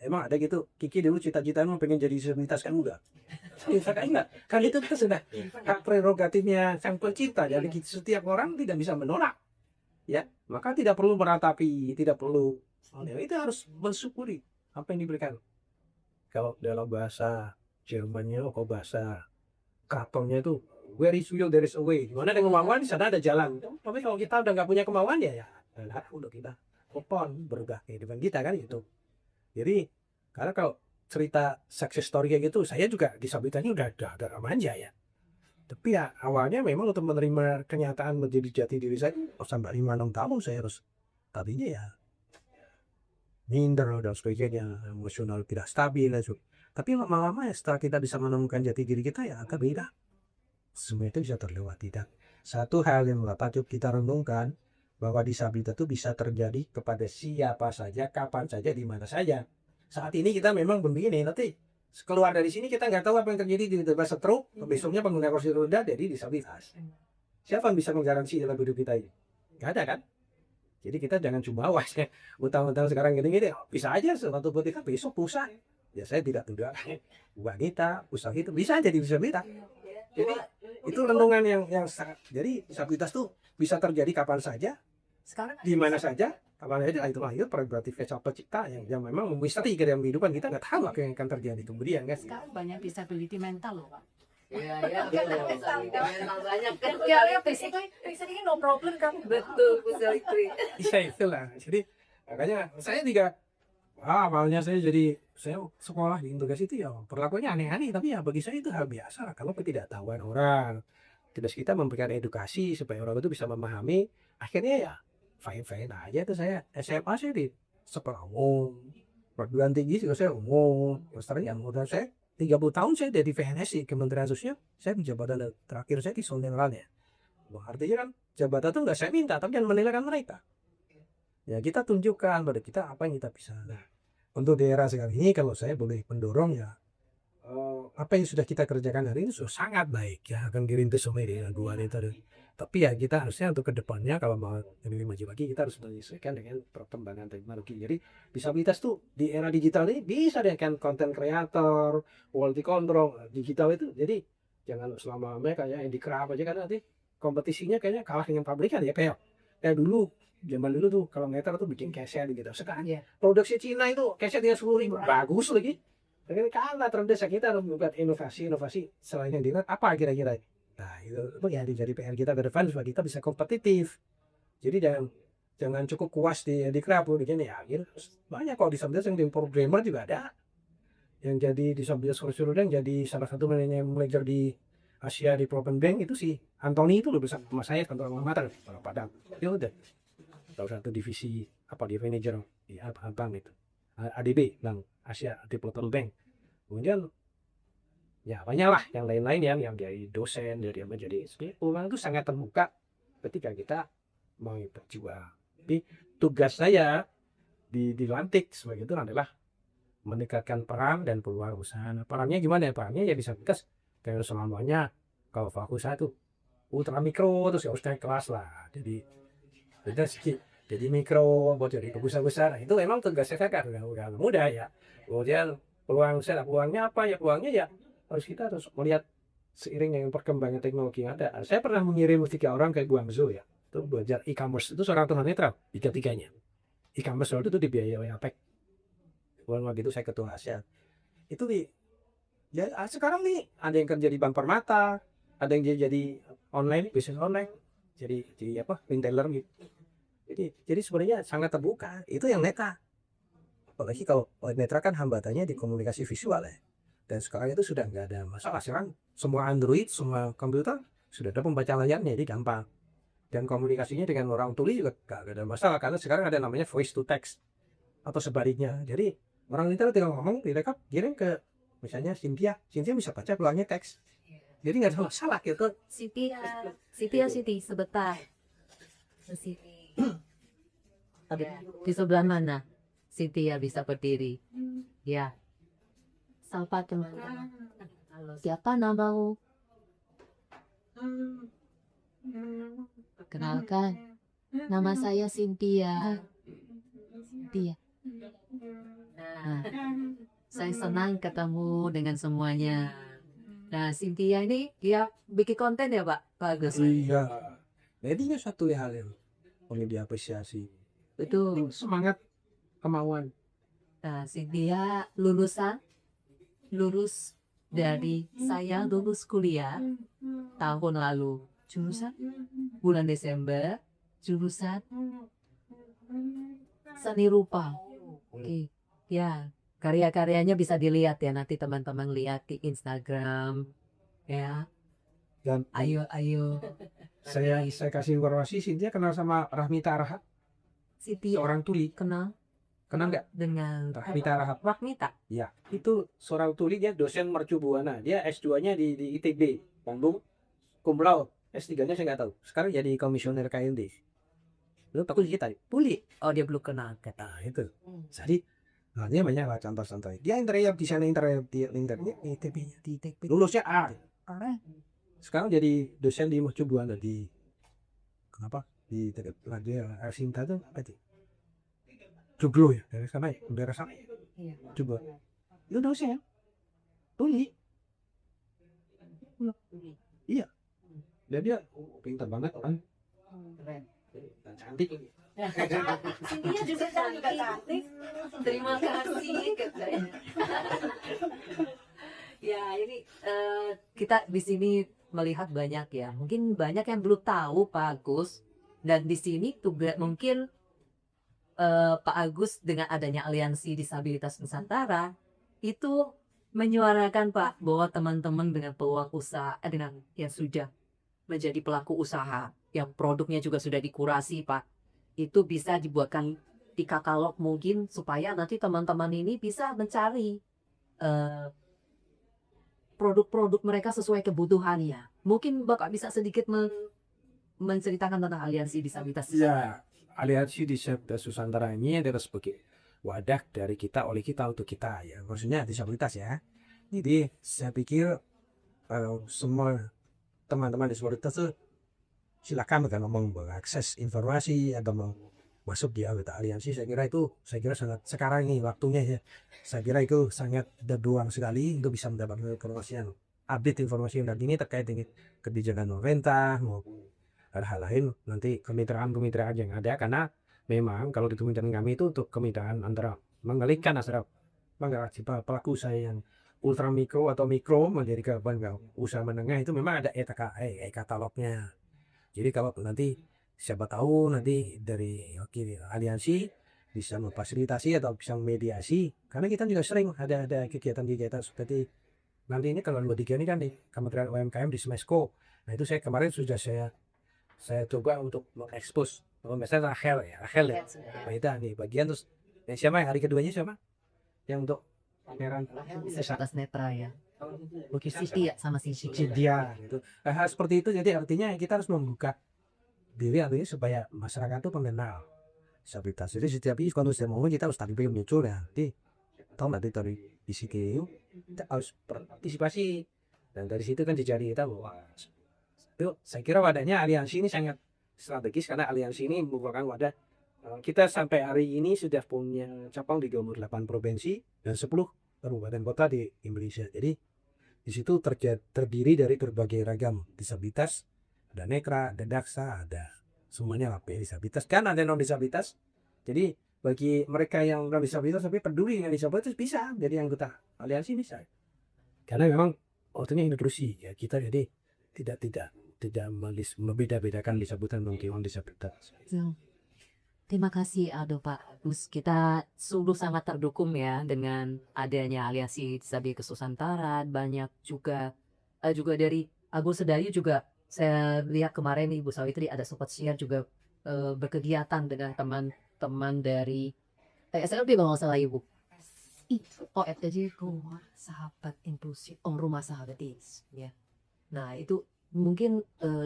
Emang ada gitu, Kiki dulu cita-citanya pengen jadi disabilitas kan enggak? Enggak. Kan itu sudah hak prerogatifnya Sang Pencipta. Jadi setiap orang tidak bisa menolak. Ya, maka tidak perlu meratapi, tidak perlu. Itu harus mensyukuri apa yang diberikan. Kalau dalam bahasa Jermannya, kalau bahasa Kratonnya itu, where is will there is a way. Dimana ada kemauan di sana ada jalan. Tapi kalau kita udah nggak punya kemauan ya udah kita berubah kehidupan kita kan itu. Jadi karena kalau cerita success story kayak gitu, saya juga disabilitasnya udah manja ya. Tapi ya awalnya memang untuk menerima kenyataan menjadi jati diri saya, sampai 5-6 tahun saya harus tadinya ya minder dan sebagainya, emosional tidak stabil. Tapi lama-lama ya setelah kita bisa menemukan jati diri kita ya agak beda. Semua itu bisa terlewati. Dan satu hal yang patut kita renungkan, bahwa disabilitas itu bisa terjadi kepada siapa saja, kapan saja, di mana saja. Saat ini kita memang begini, nanti keluar dari sini kita nggak tahu apa yang terjadi di tiba stroke, besoknya pengguna kursi roda jadi disabilitas. Siapa yang bisa menggaransi dalam hidup kita ini? Nggak ada kan? Jadi kita jangan cuma ya, utang-utang sekarang gini-gini, bisa aja suatu ketika besok pusat. Ya saya tidak tuduh wanita, usaha itu bisa jadi disabilitas. Jadi itu renungan yang sangat. Jadi disabilitas itu bisa terjadi kapan saja, di mana saja, kapan saja. Itu prerogatif Sang Pencipta yang memang misteri ke dalam kehidupan kita, nggak tahu apa yang akan terjadi kemudian kan. Sekarang banyak disability mental loh Pak. Iya, mental banyak kan. Ya, basically no problem kan. Betul, itu. Iya itulah. Jadi makanya saya juga awalnya saya sekolah di integrasi itu ya perlakuannya aneh-aneh, tapi ya bagi saya itu hal biasa. Kalau ketidaktahuan orang, terus kita memberikan edukasi supaya orang itu bisa memahami, akhirnya ya fine aja. Tuh saya SMA saya di sekolah umum, perguruan tinggi juga saya umum, terus udah saya 30 tahun saya dari PNS di Kementerian Sosial, saya di jabatan terakhir saya di Sonderan ya. Artinya kan jabatan itu nggak saya minta, tapi yang menilaikan mereka. Ya kita tunjukkan pada kita apa yang kita bisa. Nah, untuk daerah sekarang ini kalau saya boleh mendorong ya, apa yang sudah kita kerjakan hari ini sudah sangat baik ya, akan dirintis sama ini dua itu. Tapi ya kita harusnya untuk kedepannya kalau mau lebih maju lagi kita harus menyesuaikan dengan perkembangan teknologi. Jadi disabilitas tuh di era digital ini bisa deh kan, konten kreator, quality control digital itu. Jadi jangan selama mereka ya handicraft aja, kan nanti kompetisinya kayaknya kalah dengan pabrikan ya, kayak dulu zaman dulu tuh kalau ngeter tuh bikin keset gitu. Sekarang Iya. produksi Cina itu kesetnya 10.000 bagus lagi. Tapi karena terdesak kita harus membuat inovasi selain yang dilihat apa kira-kira. Nah itu ya jadi PR kita ke depan supaya kita bisa kompetitif. Jadi jangan cukup kuas di handicraft begini ya. Gitu. Banyak kok disabilitas yang di programmer juga ada. Yang jadi disabilitas kursus yang jadi salah satu manajer di Asia di Proven Bank itu si Anthony itu loh bersama sama saya kantor Mata orang Padang. Ya udah. Tahu satu divisi apa dia manajer di abang itu. ADB Bank Asia Development Bank. Kemudian ya banyak lah yang lain-lain yang jadi dosen, jadi apa, jadi orang itu sangat terbuka ketika kita mau berjuang. Tapi tugas saya dilantik sebagai itu adalah meningkatkan peran dan peluang usaha. Nah, perannya gimana ya? Perannya ya disabilitas kayak selamanya kalau fokus satu ultra mikro terus ya harus naik kelas lah. Jadi jadi mikro buat jadi besar-besar. Nah, itu memang tugasnya kan udah mudah ya. Kemudian peluang usaha, peluangnya apa ya? Peluangnya ya kita harus melihat seiring dengan perkembangan teknologi yang ada. Saya pernah mengirim 3 orang ke Guangzhou ya, itu belajar e-commerce. Itu seorang tunanetra, tiga-tiganya. E-commerce waktu itu dibiayai oleh APEC. Waktu itu saya ketua Asia. Itu ya sekarang nih ada yang kerja di Bank Permata, ada yang jadi online, bisnis online, jadi apa, retailer gitu. Jadi sebenarnya sangat terbuka. Itu yang netra. Apalagi kalau netra kan hambatannya di komunikasi visual ya. Dan sekarang itu sudah nggak ada masalah. Sekarang semua Android, semua komputer sudah ada pembaca layarnya, jadi gampang. Dan komunikasinya dengan orang tuli juga nggak ada masalah, karena sekarang ada namanya voice to text atau sebaliknya. Jadi orang itu tinggal ngomong, direkam, kirim ke misalnya Cynthia bisa baca peluangnya teks. Jadi nggak ada masalah gitu. Siti sebentar. Ke sini. Di sebelah mana? Siti bisa berdiri. Ya. Sapa teman-teman. Siapa namamu? Kenalkan, nama saya Cynthia. Nah, saya senang ketemu dengan semuanya. Nah, Cynthia ini dia bikin konten ya, Pak? Bagus. Iya. Jadi ini satu hal yang perlu diapresiasi. Betul. Semangat, kemauan. Nah, Cynthia lulus dari saya lulus kuliah tahun lalu. Jurusan bulan Desember, jurusan seni rupa. Oke. Ya, karya-karyanya bisa dilihat ya, nanti teman-teman lihat di Instagram ya. Dan Ayo. saya kasih informasi, Cynthia kenal sama Rahmita Arahat, Siti seorang tuli. kenal Nggak? dengan Rahmita Arahat. Rahmita. Ya, itu seorang tuli, dia dosen mercubuana. Dia S2-nya di ITB, Bandung, cum laude. S3-nya saya nggak tahu. Sekarang jadi komisioner KMD. Lu takut kita tuli. Oh, dia belum kenal. Nah, itu. Jadi, nah, dia banyak lah contoh-contoh. Dia interior desain interior di ITB-nya, di ITB. Lulusnya A. Sekarang jadi dosen di mercubuana di kenapa? Di dekat dia Arsinta tuh apa itu? Joglo ya, dari sana ya, daerah sana. Iya. Coba. Itu dosen ya. Tuli. Iya. Dan dia pintar banget kan. Keren. Dan cantik. Cynthia juga cantik. Terima kasih katanya. Ya, ini kita di sini melihat banyak ya. Mungkin banyak yang belum tahu Pak Agus. Dan di sini juga mungkin Pak Agus dengan adanya Aliansi Disabilitas Nusantara itu menyuarakan Pak bahwa teman-teman dengan peluang usaha dengan yang sudah menjadi pelaku usaha yang produknya juga sudah dikurasi Pak, itu bisa dibuatkan di katalog mungkin supaya nanti teman-teman ini bisa mencari produk-produk mereka sesuai kebutuhannya. Mungkin Bapak bisa sedikit menceritakan tentang Aliansi Disabilitas. Ya, Aliansi Disabilitas Nusantara ini adalah sebagai wadah dari kita oleh kita untuk kita ya, maksudnya disabilitas ya. Jadi saya pikir semua teman-teman disabilitas tuh silakan kalau mau mengakses informasi atau mau masuk di anggota aliansi. Saya kira sangat sekarang ini waktunya ya. Saya kira itu sangat berpeluang sekali untuk bisa mendapatkan informasi yang update, informasi yang terkini terkait dengan kebijakan pemerintah maupun hal-hal lain nanti kemitraan-kemitraan yang ada, karena memang kalau di kemitraan kami itu untuk kemitraan antara mengalihkan antara pelaku usaha yang ultra mikro atau mikro menjadi ke usaha menengah itu memang ada e-katalognya. Jadi kalau nanti siapa tahu nanti dari aliansi bisa memfasilitasi atau bisa memediasi, karena kita juga sering ada kegiatan-kegiatan seperti nanti ini kalau 23 ini kan di Kementerian UMKM di Smesco. Nah itu saya kemarin sudah saya coba untuk mengekspos misalnya Rachel ya Mbak Ita nih bagian, terus yang siapa yang hari keduanya siapa yang untuk pameran Atas netra ya. logistik Siti ya sama Siti. dia gitu. Hal seperti itu, jadi artinya kita harus membuka diri artinya supaya masyarakat itu mengenal disabilitas. Jadi setiap kalau saya ngomong kita harus tampil muncul ya, nanti tahu nanti dari ICTU kita harus partisipasi, dan dari situ kan dicari kita bahwa itu saya kira wadahnya aliansi ini sangat strategis, karena aliansi ini merupakan wadah kita sampai hari ini sudah punya cabang di 28 provinsi dan 10 kabupaten kota di Indonesia. Jadi di situ terdiri dari berbagai ragam disabilitas, ada nekra, ada daksa, ada semuanya lah disabilitas, kan ada non disabilitas. Jadi bagi mereka yang non disabilitas tapi peduli dengan disabilitas bisa jadi anggota aliansi bisa, karena memang waktunya inklusi ya kita, jadi tidak membeda-bedakan disabilitas dengan disabilitas. Terima kasih Aldo Pak Agus. Kita sungguh sangat terdukung ya dengan adanya aliansi disabilitas Nusantara. Banyak juga dari Agus Sedayu juga saya lihat kemarin Ibu Sawitri ada sempat share juga berkegiatan dengan teman-teman dari SLB kalau nggak salah Ibu. Oh jadi rumah sahabat inklusif, rumah sahabat AIDS ya. Nah itu mungkin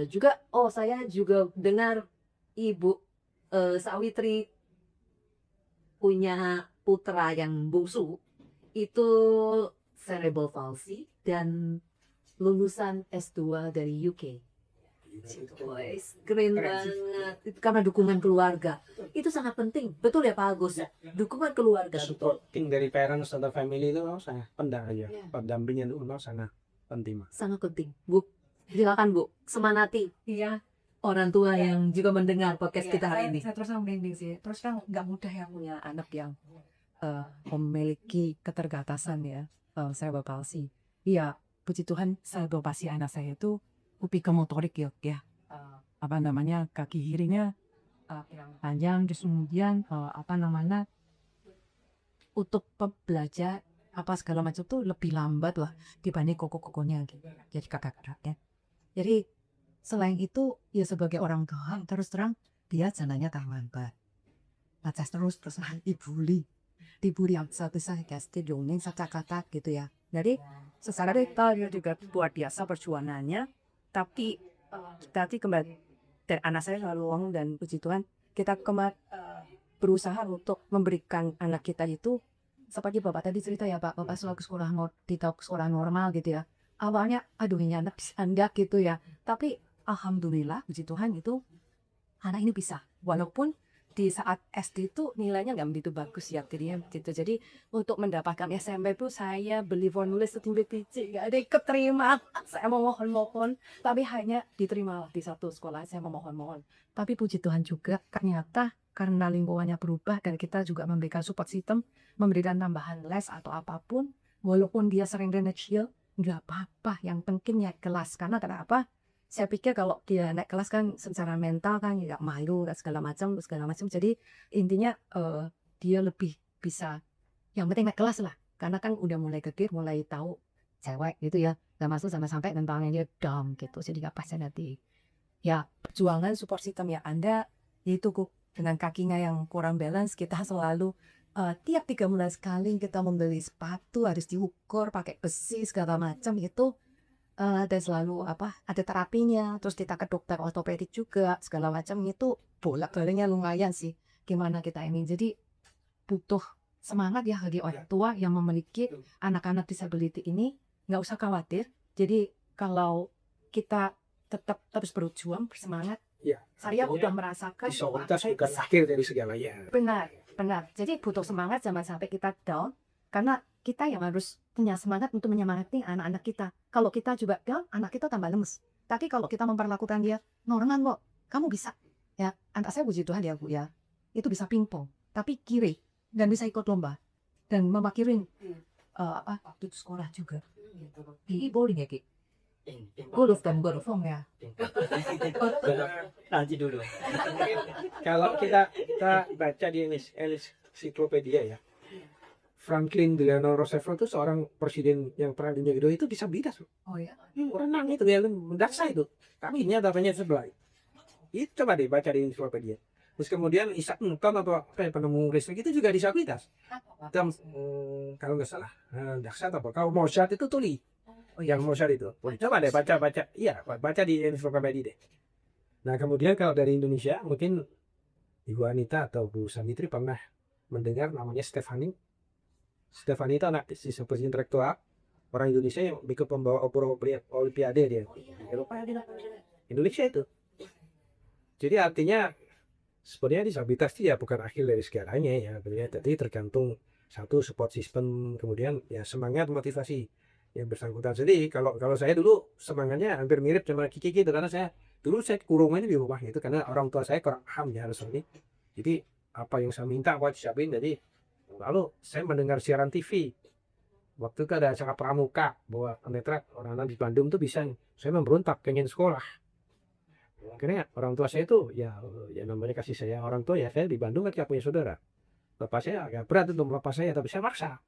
juga saya juga dengar Ibu Sawitri punya putra yang bungsu itu cerebral palsy dan lulusan S2 dari UK. Keren banget karena dukungan keluarga itu sangat penting, betul ya Pak Agus? Dukungan keluarga Supporting dari parents atau family itu sangat pendampingan itu sangat penting. Sangat penting Bu, silakan Bu semangati Iya. orang tua yang juga mendengar podcast kita hari ini. Saya terus merinding sih. Terus kan nggak mudah ya punya anak yang memiliki keterbatasan ya, cerebral palsy. Iya, puji Tuhan cerebral palsy anak saya itu upika motorik ya. Apa namanya kaki kirinya yang panjang, terus kemudian untuk belajar apa segala macam tuh lebih lambat lah dibanding koko-kokonya gitu. Jadi kakak-kakaknya. Jadi selain itu, ya sebagai orang tua, terus terang dia jalannya terlambat. Baca terus dibully yang satu saya kasih dongeng kata-kata gitu ya. Jadi secara detail dia juga luar biasa perjuangannya. Tapi tadi kembali dan anak saya selalu ngomong dan puji Tuhan kita berusaha untuk memberikan anak kita itu seperti Bapak tadi cerita ya Pak, Bapak selalu sekolah normal gitu ya. Awalnya aduh ini anak bisa enggak gitu ya. Tapi alhamdulillah, puji Tuhan itu anak ini bisa. Walaupun di saat SD itu nilainya nggak begitu bagus ya, gitu. Jadi untuk mendapatkan SMP itu saya beli formulir setinggi biji, nggak ada yang keterima. Saya memohon-mohon, tapi hanya diterima di satu sekolah. Saya memohon-mohon. Tapi puji Tuhan juga ternyata karena lingkungannya berubah dan kita juga memberikan support system, memberikan tambahan les atau apapun, walaupun dia sering remedial, nggak apa-apa. Yang penting ya kelas. Karena kenapa? Saya pikir kalau dia naik kelas kan secara mental kan nggak malu segala macam. Jadi intinya dia lebih bisa, yang penting naik kelas lah. Karena kan udah mulai gegir, mulai tahu cewek gitu ya. Gak masuk sampai mentalnya dia down gitu. Jadi gak pas nanti. Ya perjuangan support system ya Anda yaitu dengan kakinya yang kurang balance, kita selalu tiap 3 bulan sekali kita membeli sepatu harus diukur pakai besi segala macam itu. Dan selalu ada terapinya, terus kita ke dokter ortopedik juga segala macam itu bolak-baliknya lumayan sih gimana kita ini. Jadi butuh semangat ya bagi orang tua yang memiliki anak-anak disability ini, nggak usah khawatir. Jadi kalau kita tetap terus berjuang, bersemangat, Iya. saya Artinya udah merasakan disabilitas bukan akhir dari segalanya. benar, benar. Jadi butuh semangat, jangan sampai kita down, karena kita yang harus punya semangat untuk menyemangati anak-anak kita. Kalau kita juga down, anak kita tambah lemes. Tapi kalau kita memperlakukan dia, norongan kok, kamu bisa. Ya, anak saya puji Tuhan ya Bu ya, itu bisa pingpong, tapi kiri dan bisa ikut lomba dan memakirin waktu itu sekolah juga. Ini bowling ya Ki? Golf dan golfong ya. Nanti dulu. Kalau kita baca di ensiklopedia ya, Franklin Delano Roosevelt itu seorang presiden yang perang dunia kedua itu disabilitas. Oh ya. Renang itu dia mendaksa itu. Tapi ini datanya sebelah. Itu coba deh baca di ensiklopedia. Terus kemudian Isaac Newton atau penemu listrik itu juga disabilitas. Dan, kalau nggak salah, daksa atau apa? Kalau Mozart itu tuli. Yang Mozart itu. Coba deh baca. Iya, baca di ensiklopedia deh. Nah kemudian kalau dari Indonesia mungkin Ibu Anita atau Bu Sanitri pernah mendengar namanya Stefani. Stefani itu anak seperti intelektual orang Indonesia yang ikut pembawa olimpiade dia. Eropa ya, Indonesia itu. Jadi artinya sebenarnya disabilitas itu ya bukan akhir dari segalanya ya. Jadi tergantung satu support system, kemudian ya semangat motivasi yang bersangkutan. Jadi kalau saya dulu semangatnya hampir mirip sama Kiki gitu, karena dulu saya kurungannya di rumah gitu karena orang tua saya kurang paham ya harus ini. Jadi apa yang saya minta buat disiapin. Jadi lalu saya mendengar siaran TV. Waktu itu ada acara pramuka bahwa netra orang-orang di Bandung tuh bisa. Saya memberontak pengen sekolah. Akhirnya orang tua saya itu ya namanya kasih saya orang tua ya, saya di Bandung kan tidak punya saudara. Bapak saya agak berat untuk melepas saya, tapi saya maksa.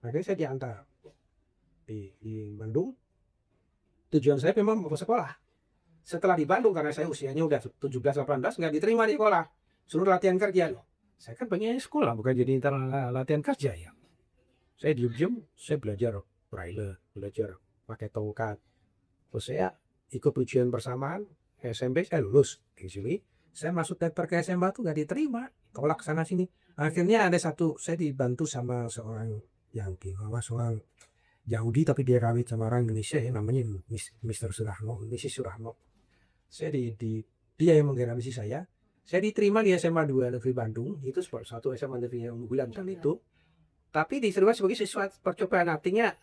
Akhirnya saya diantar di Bandung. Tujuan saya memang mau ke sekolah. Setelah di Bandung karena saya usianya udah 17-18 nggak diterima di sekolah, suruh latihan kerja loh. Saya kan pengen sekolah bukan jadi latihan kerja ya. Saya diem-diem, saya belajar braille, belajar pakai tongkat. Terus saya ikut ujian bersamaan. SMP saya lulus di sini, saya masuk daftar ke SMA tuh gak diterima, tolak sana sini. Akhirnya ada saya dibantu sama seorang yang seorang Yahudi tapi dia kawin sama orang Indonesia ya, namanya Mr. Surahmo, Mrs. Surahmo. Dia yang menggarasi saya diterima di SMA 2 Negeri Bandung, itu satu SMA negeri yang unggulan kan itu. Tapi diterima sebagai siswa percobaan, artinya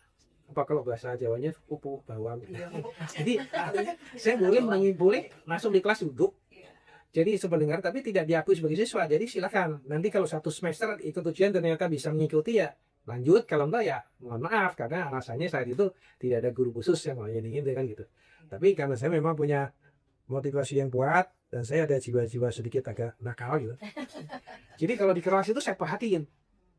apa kalau bahasa Jawanya pupuh bawang. Jadi saya boleh langsung di kelas duduk. Jadi sependengar tapi tidak diakui sebagai siswa. Jadi silakan. Nanti kalau satu semester ikut ujian ternyata bisa mengikuti ya lanjut. Kalau enggak ya mohon maaf karena alasannya saat itu tidak ada guru khusus yang mau jadi gitu kan gitu. Tapi karena saya memang punya motivasi yang kuat dan saya ada jiwa-jiwa sedikit agak nakal gitu. Jadi kalau di kelas itu saya perhatiin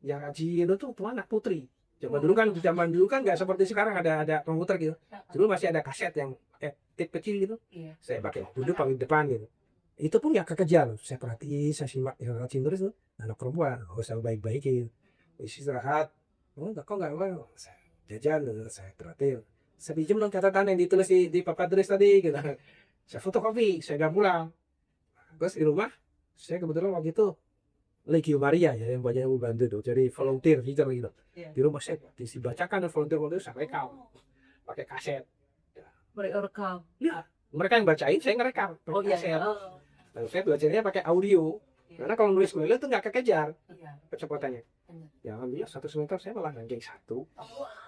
yang rajin itu tuh anak putri. Zaman dulu kan nggak seperti sekarang ada komputer gitu. Dulu masih ada kaset yang tip kecil gitu. Saya pakai duduk paling depan gitu. Itu pun nggak kekejar. Saya perhatiin, saya simak yang rajin terus tuh anak perempuan. Saya baik-baikin. Istirahat. Kok nggak mau? Saya jajan, saya perhatiin. Saya pinjam dong catatan yang ditulis di papan tulis tadi gitu. Saya fotokopi, saya nggak pulang. Terus di rumah, saya kebetulan waktu itu Legio Maria ya yang banyak membantu tuh, jadi volunteer gitu. Di rumah saya dibacakan dan volunteer saya rekam pakai kaset. Mereka rekam. Ya, mereka yang bacain, saya ngerekam pakai kaset. Dan saya belajarnya pakai audio. Karena kalau nulis braille itu nggak kekejar kecepatannya. Ya alhamdulillah satu semester saya malah ranking 1.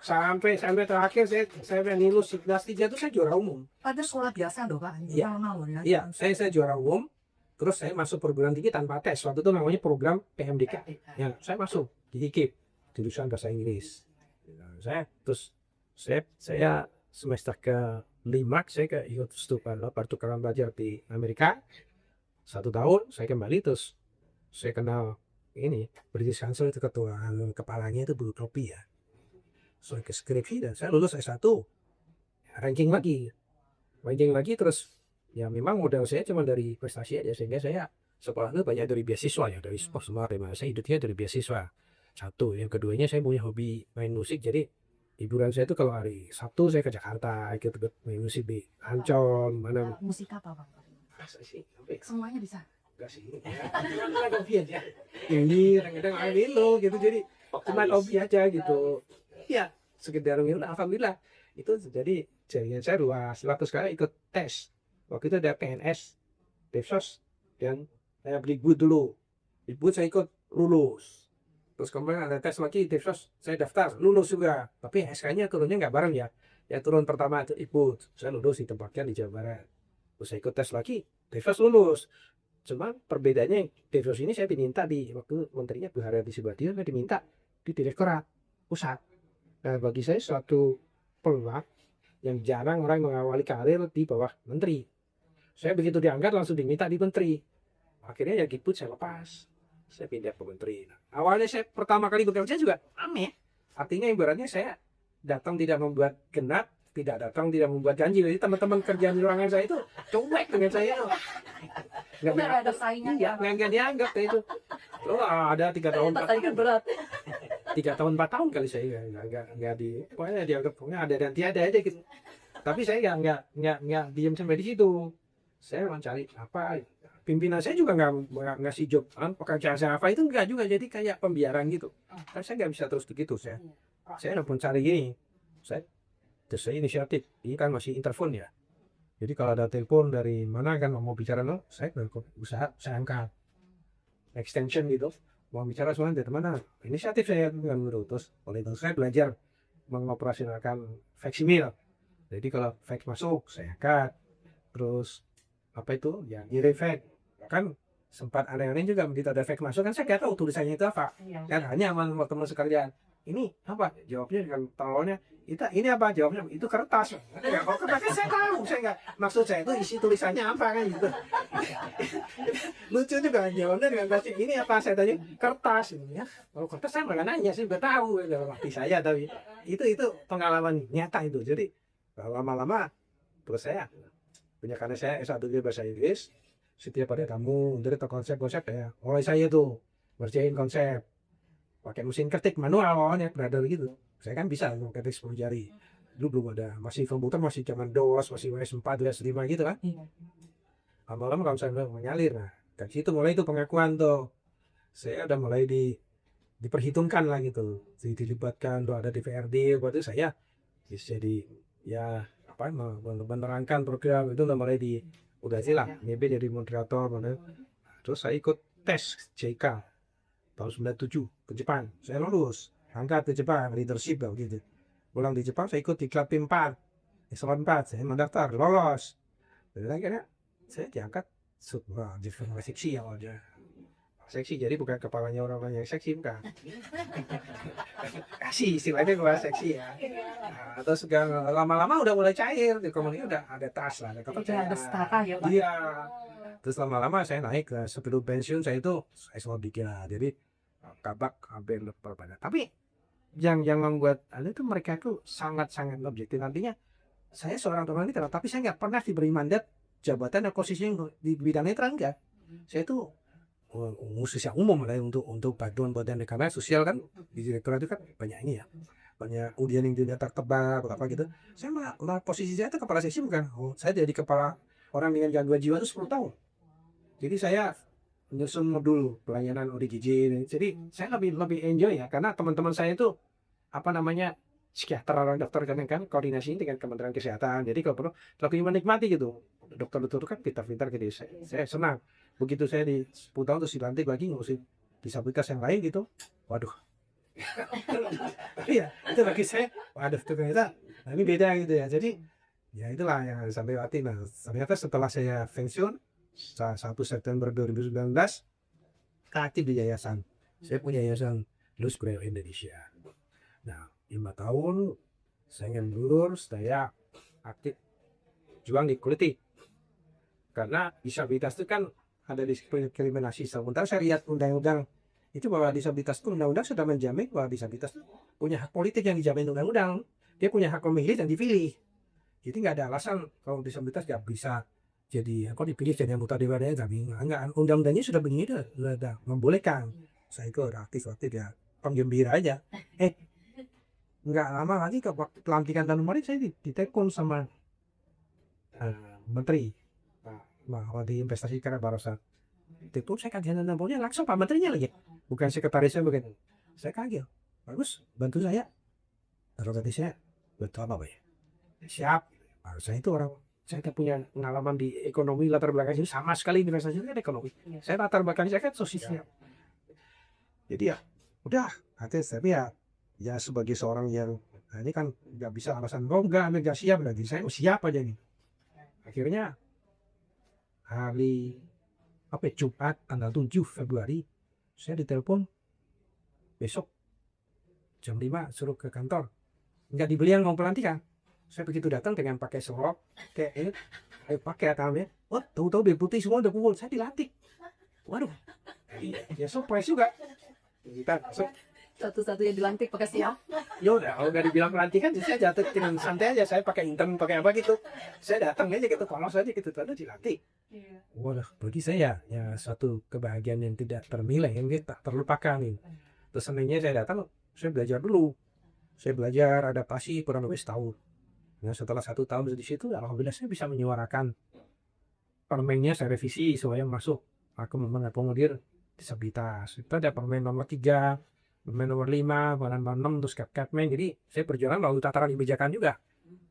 Sampai terakhir saya nilus 11-3 itu saya juara umum. Ada sekolah biasa loh Pak. Iya. Iya, saya juara umum. Terus saya masuk perguruan tinggi tanpa tes. Waktu itu namanya program PMDK. Ya, saya masuk di IKIP, jurusan bahasa Inggris. Saya semester ke-5 saya ikut pertukaran belajar di Amerika. 1 tahun saya kembali terus saya kenal ini British Council itu kepalanya itu Bu Topi ya. Saya ke skripsi dan saya lulus S1. Ranking lagi terus. Ya memang modal saya cuma dari prestasi aja sehingga saya sekolahnya banyak dari beasiswa ya, dari semua saya hidupnya dari beasiswa. Satu, yang keduanya saya punya hobi main musik, jadi hiburan saya itu kalau hari Sabtu saya ke Jakarta ikut main musik di Ancol mana. Musik apa Pak? Masa sih? Semuanya bisa. enggak sih. Cuma hobi aja. Ini kadang-kadang lo gitu, jadi cuma hobi aja gitu. Ya, sekedar udah alhamdulillah. Itu jadi jaringan saya luas. Waktu sekarang ikut tes. Waktu itu ada PNS, Depsos, dan saya beli boot dulu. Di boot saya ikut lulus. Terus kemudian ada tes lagi Depsos, saya daftar lulus juga. Tapi SK-nya turunnya nggak bareng ya. Yang turun pertama itu ikut, saya lulus ditempatkan di Jawa Barat. Terus saya ikut tes lagi, Depsos lulus. Cuma perbedaannya Depsos ini saya diminta di waktu menterinya Bu Haryati Subadrio, saya diminta di Direktorat Pusat. Nah bagi saya suatu peluang yang jarang orang mengawali karir di bawah menteri. Saya begitu diangkat langsung diminta di menteri. Akhirnya ya gitu saya lepas. Saya pindah ke menteri. Nah, awalnya saya pertama kali bekerja juga aneh. Artinya ibaratnya saya datang tidak membuat genap, tidak datang tidak membuat janji. Jadi teman-teman kerja di ruangan saya itu cuek dengan saya. Nggak ada saingan. Iya, nggak dianggap kayak itu. Oh, ada 3 tahun, 4 Persaingan berat. 3 tahun 4 tahun kali saya nggak di, pokoknya dianggap pokoknya ada dan tiada aja gitu. Tapi saya nggak diam sampai di situ. Saya mencari apa, pimpinan saya juga nggak ngasih job pekerjaan saya apa itu enggak juga, jadi kayak pembiaran gitu. Kan saya nggak bisa terus begitu. Saya pun cari gini, saya inisiatif ini kan masih interphone ya, jadi kalau ada telepon dari mana kan mau bicara saya usaha saya angkat extension gitu, mau bicara soalnya dari mana, inisiatif saya kan dulu. Terus oleh itu saya belajar mengoperasionalkan fax email. Jadi kalau fax masuk saya angkat, terus apa itu yang ngirim fax kan sempat aneh-aneh juga begitu ada fax masuk kan saya nggak tahu tulisannya itu apa kan, hanya sama teman sekalian ini apa jawabnya dengan tololnya ini apa jawabnya itu kertas. Ya, kalau kertas kan saya tahu, saya nggak, maksud saya itu isi tulisannya apa kan gitu. Lucu juga jawabnya dengan kasih ini apa, saya tanya kertas ini ya, kalau kertas saya nggak nanya, saya udah tahu dalam hati saya. Tapi itu pengalaman nyata itu. Jadi lama-lama terus saya punya, karena saya S1 bahasa Inggris, setiap ada tamu dari konsep-konsep ya mulai saya tuh ngerjain konsep pakai mesin ketik manual awalnya brother gitu. Saya kan bisa ketik 10 jari. Dulu belum ada, masih komputer masih zaman DOS, masih WS4, WS5 gitu kan. Lama-lama kalau saya mengalir, nah dari situ mulai itu pengakuan tuh. Saya udah mulai diperhitungkan lah gitu, dilibatkan tuh ada DPRD, waktu itu saya bisa jadi ya apa menerangkan program itu udah mulai udah sih lah, maybe jadi moderator. Terus saya ikut tes JK tahun 97 ke Jepang, saya lulus angkat ke Jepang leadership gitu. Pulang di Jepang saya ikut di klub P4 eselon 4, saya mendaftar lolos. Dan akhirnya saya diangkat di seksi awalnya. Seksi jadi bukan kepalanya orang-orang yang seksi, bukan. Kasih istilahnya gua seksi ya. Nah, terus lama-lama udah mulai cair di komunitas, udah ada tas lah, ada kepercayaan. Ada setara ya Pak. Iya. Terus lama-lama saya naik ke sebelum pensiun saya itu saya selalu bikin lah. Jadi kabak hampir berbanyak. Tapi yang membuat itu mereka itu sangat-sangat objektif. Nantinya saya seorang teman netral, tapi saya nggak pernah diberi mandat jabatan atau posisi yang di bidang netral, enggak. Saya itu khusus yang umum lah untuk bantuan negara sosial kan, di direktorat itu kan banyak ini ya, banyak ujian yang tidak tertebak apa gitu. Saya malah posisi saya itu kepala seksi bukan, saya jadi kepala orang dengan gangguan jiwa itu 10 tahun. Jadi saya menyusun modul pelayanan ODGJ. Jadi saya lebih enjoy ya, karena teman-teman saya itu apa namanya psikiater, orang dokter kan koordinasi dengan Kementerian Kesehatan. Jadi kalau perlu lebih menikmati gitu. Dokter-dokter itu kan pintar-pintar gitu. Saya senang. Begitu saya di 10 tahun terus dilantik lagi ngurusin disabilitas yang lain gitu. Waduh. Tapi ya itu bagi saya, waduh ternyata ini beda gitu ya. Jadi ya itulah yang sampai hati. Nah ternyata setelah saya pensiun 1 September 2019 aktif di yayasan. Saya punya yayasan Luz Braille Indonesia. Nah 5 tahun saya ngelulur, saya aktif juang di politik. Karena disabilitas itu kan ada diskriminasi. Sementara saya lihat undang-undang itu bahwa disabilitas itu, undang-undang sudah menjamin bahwa disabilitas itu punya hak politik yang dijamin undang-undang. Dia punya hak memilih dan dipilih. Jadi nggak ada alasan kalau disabilitas nggak bisa jadi dipilih jadi anggota DPR. Nggak, undang-undangnya sudah begini, sudah membolehkan. Saya itu aktif ya, penggembira aja. Nggak lama lagi ke waktu pelantikan tahun kemarin saya ditelepon sama menteri bahwa di investasi karena barusan Itu saya kaget namanya langsung Pak Menterinya lagi. Bukan sekretarisnya bukan. Saya kaget. Bagus, bantu saya. Terus kata saya, bantu apa Pak ya? Siap. Nah, saya itu orang, saya tak punya pengalaman di ekonomi, latar belakang ini sama sekali investasi kan ekonomi. Saya latar belakang saya kan sosial. Jadi ya, udah. Tapi ya sebagai seorang yang nah ini kan nggak bisa alasan nggak siap berarti saya siap aja nih. Akhirnya hari Jumat tanggal 7 Februari saya ditelepon besok jam 5 suruh ke kantor, nggak dibeli yang mau pelantikan. Saya begitu datang dengan pakai serok kayak pakai atamnya, tahu-tahu biar putih semua udah kumpul, saya dilantik. Waduh, ya surprise juga. Kita masuk. Satu-satunya dilantik pakai siap. Ya udah, kalau nggak dibilang pelantikan, saya jatuh dengan santai aja. Saya pakai intern, pakai apa gitu. Saya datang aja gitu, polos aja gitu, terus dilantik. Waduh, bagi saya ya suatu kebahagiaan yang tidak ternilai, yang tak terlupakan nih. Terus senangnya saya datang, saya belajar dulu. Saya belajar adaptasi kurang lebih setahun. Nah, setelah 1 tahun di situ, alhamdulillah saya bisa menyuarakan permennya, saya revisi supaya masuk. Aku mengakomodir disabilitas. Itu ada permen nomor 3. Permen nomor 5, permen nomor 6, terus Kepmen. Jadi saya berjalan melalui tataran kebijakan juga.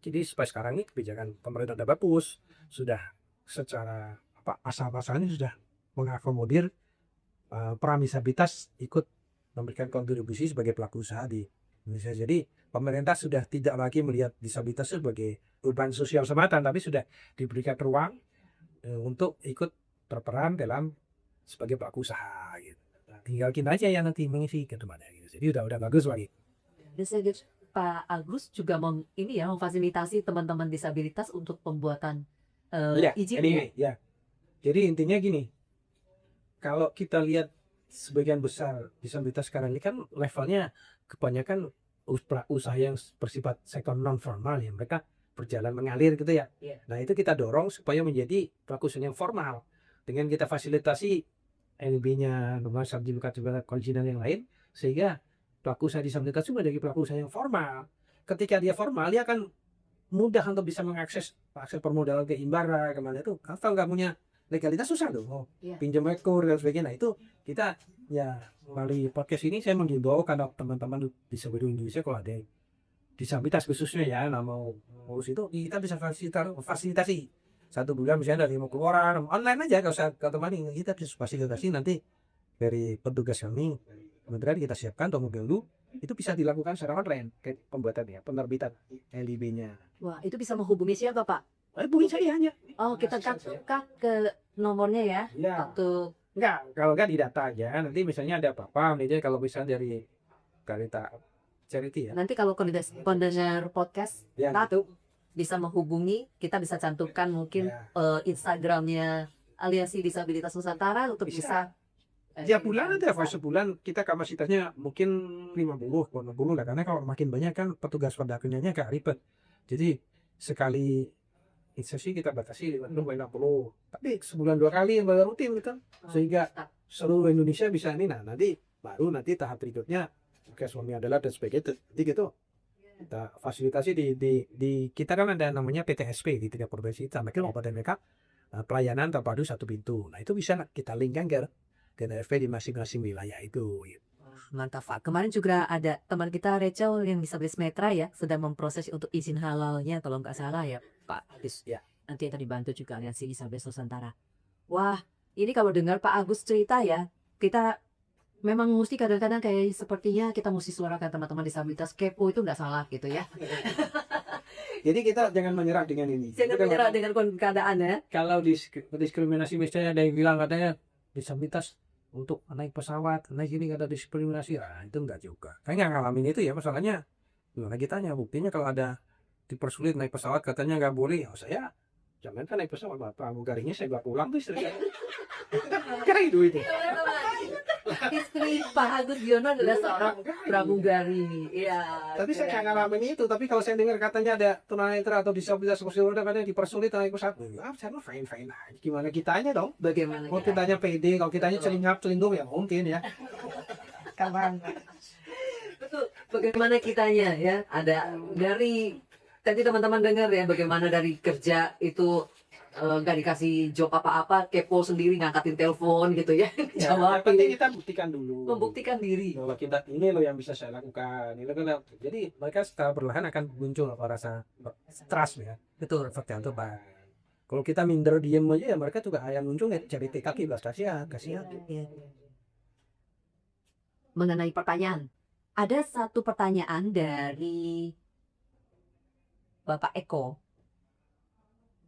Jadi sampai sekarang ini kebijakan pemerintah udah bagus, sudah secara pasal-pasalnya sudah mengakomodir peran disabilitas ikut memberikan kontribusi sebagai pelaku usaha di Indonesia. Jadi pemerintah sudah tidak lagi melihat disabilitas sebagai beban sosial semata, tapi sudah diberikan ruang untuk ikut berperan dalam sebagai pelaku usaha gitu. Tinggal kita aja yang nanti mengisi ke depannya gitu. Jadi udah bagus lagi. Dan saya lihat Pak Agus juga memfasilitasi teman-teman disabilitas untuk pembuatan izin. Ya. Jadi intinya gini, kalau kita lihat sebagian besar disabilitas sekarang ini kan levelnya kebanyakan usaha yang bersifat sektor non formal ya, mereka berjalan mengalir gitu ya. Nah itu kita dorong supaya menjadi pelaku usaha yang formal dengan kita fasilitasi LB-nya, nomor sertifikat dan yang lain, sehingga pelaku usaha disabilitas itu menjadi pelaku usaha yang formal. Ketika dia formal, dia akan mudah untuk bisa mengakses permodalan ke Imbara, kemana itu. Kalau nggak punya legalitas susah loh, pinjam ekor dan sebagainya. Nah itu kita ya melalui podcast ini saya menghimbau karena teman-teman di seluruh Indonesia kalau ada disabilitas khususnya ya, mau ngurus itu kita bisa fasilitasi. 1 bulan misalnya dari 50 orang online aja, kalau usah ke teman ini kita bisa fasilitasi nanti dari petugas kami kementerian kita siapkan atau mobil itu bisa dilakukan secara online kayak pembuatannya, penerbitan LIB-nya. Wah, itu bisa menghubungi siapa Pak? Hubungi saya aja. Oh, kita cut ke nomornya ya. Ya. Waktu Enggak, kalau nggak di data aja nanti misalnya ada apa-apa nih kalau misalnya dari Karita Charity ya. nanti kalau kondenser podcast Ya. satu bisa menghubungi, kita bisa cantumkan mungkin Instagramnya Aliansi Disabilitas Nusantara untuk bisa Ya bulan ada sebulan kita kapasitasnya mungkin 50 lah, karena kalau makin banyak kan petugas pendampingnya agak ribet. Jadi sekali sesi kita batasi 50, tapi sebulan 2 kali yang rutin gitu, sehingga seluruh Indonesia bisa ini. Nah nanti tahap berikutnya suami adalah dan sebagainya. Jadi gitu kita fasilitasi di kita kan ada namanya PTSP di tingkat provinsi sampai ke kabupaten mereka pelayanan terpadu 1 pintu. Nah itu bisa kita linkkan ke DNFP di masing-masing wilayah itu. Mantap Pak. Kemarin juga ada teman kita Rachel yang disabilitas Metra ya, sedang memproses untuk izin halalnya kalau nggak salah ya Pak Agus. Ya. Nanti akan dibantu juga Aliansi Disabilitas Nusantara. Wah, ini kalau dengar Pak Agus cerita ya, kita memang mesti kadang-kadang kayak sepertinya kita mesti suarakan teman-teman disabilitas, kepo itu nggak salah gitu ya. Jadi kita jangan menyerah dengan ini. Jangan menyerah dengan keadaan ya. Kalau diskriminasi misalnya ada yang bilang katanya disabilitas untuk naik pesawat, naik ini kata diskriminasi, itu enggak juga. Saya nggak ngalamin itu ya, masalahnya gimana kitanya, buktinya kalau ada dipersulit naik pesawat katanya nggak boleh, saya jangan kan naik pesawat, pramugarinya saya bawa pulang tuh istri saya. Karena itu. Istri Pak Agus Giono adalah seorang pramugari. Iya. Tapi saya nggak ngalamin itu, tapi kalau saya dengar katanya ada tunanetra atau disabilitas kursi roda katanya dipersulit naik pesawat, saya mah fine aja. Gimana kitanya dong? Bagaimana? Kalau kitanya pede, kalau kitanya celingap-celinggung ya mungkin ya. Betul. Bagaimana kitanya ya? Ada dari Tadi teman-teman dengar ya bagaimana dari kerja itu nggak dikasih job apa-apa, kepo sendiri ngangkatin telepon gitu ya. Ya, yang penting kita buktikan dulu. Membuktikan diri. Bahwa kita ini loh yang bisa saya lakukan. Ini kan jadi mereka secara perlahan akan muncul apa rasa trust ya. Betul. Percaya. Kalau kita minder diem aja ya mereka juga yang muncul ya cari kaki belas kasihan. Iya. Mengenai pertanyaan, ada satu pertanyaan dari Bapak Eko.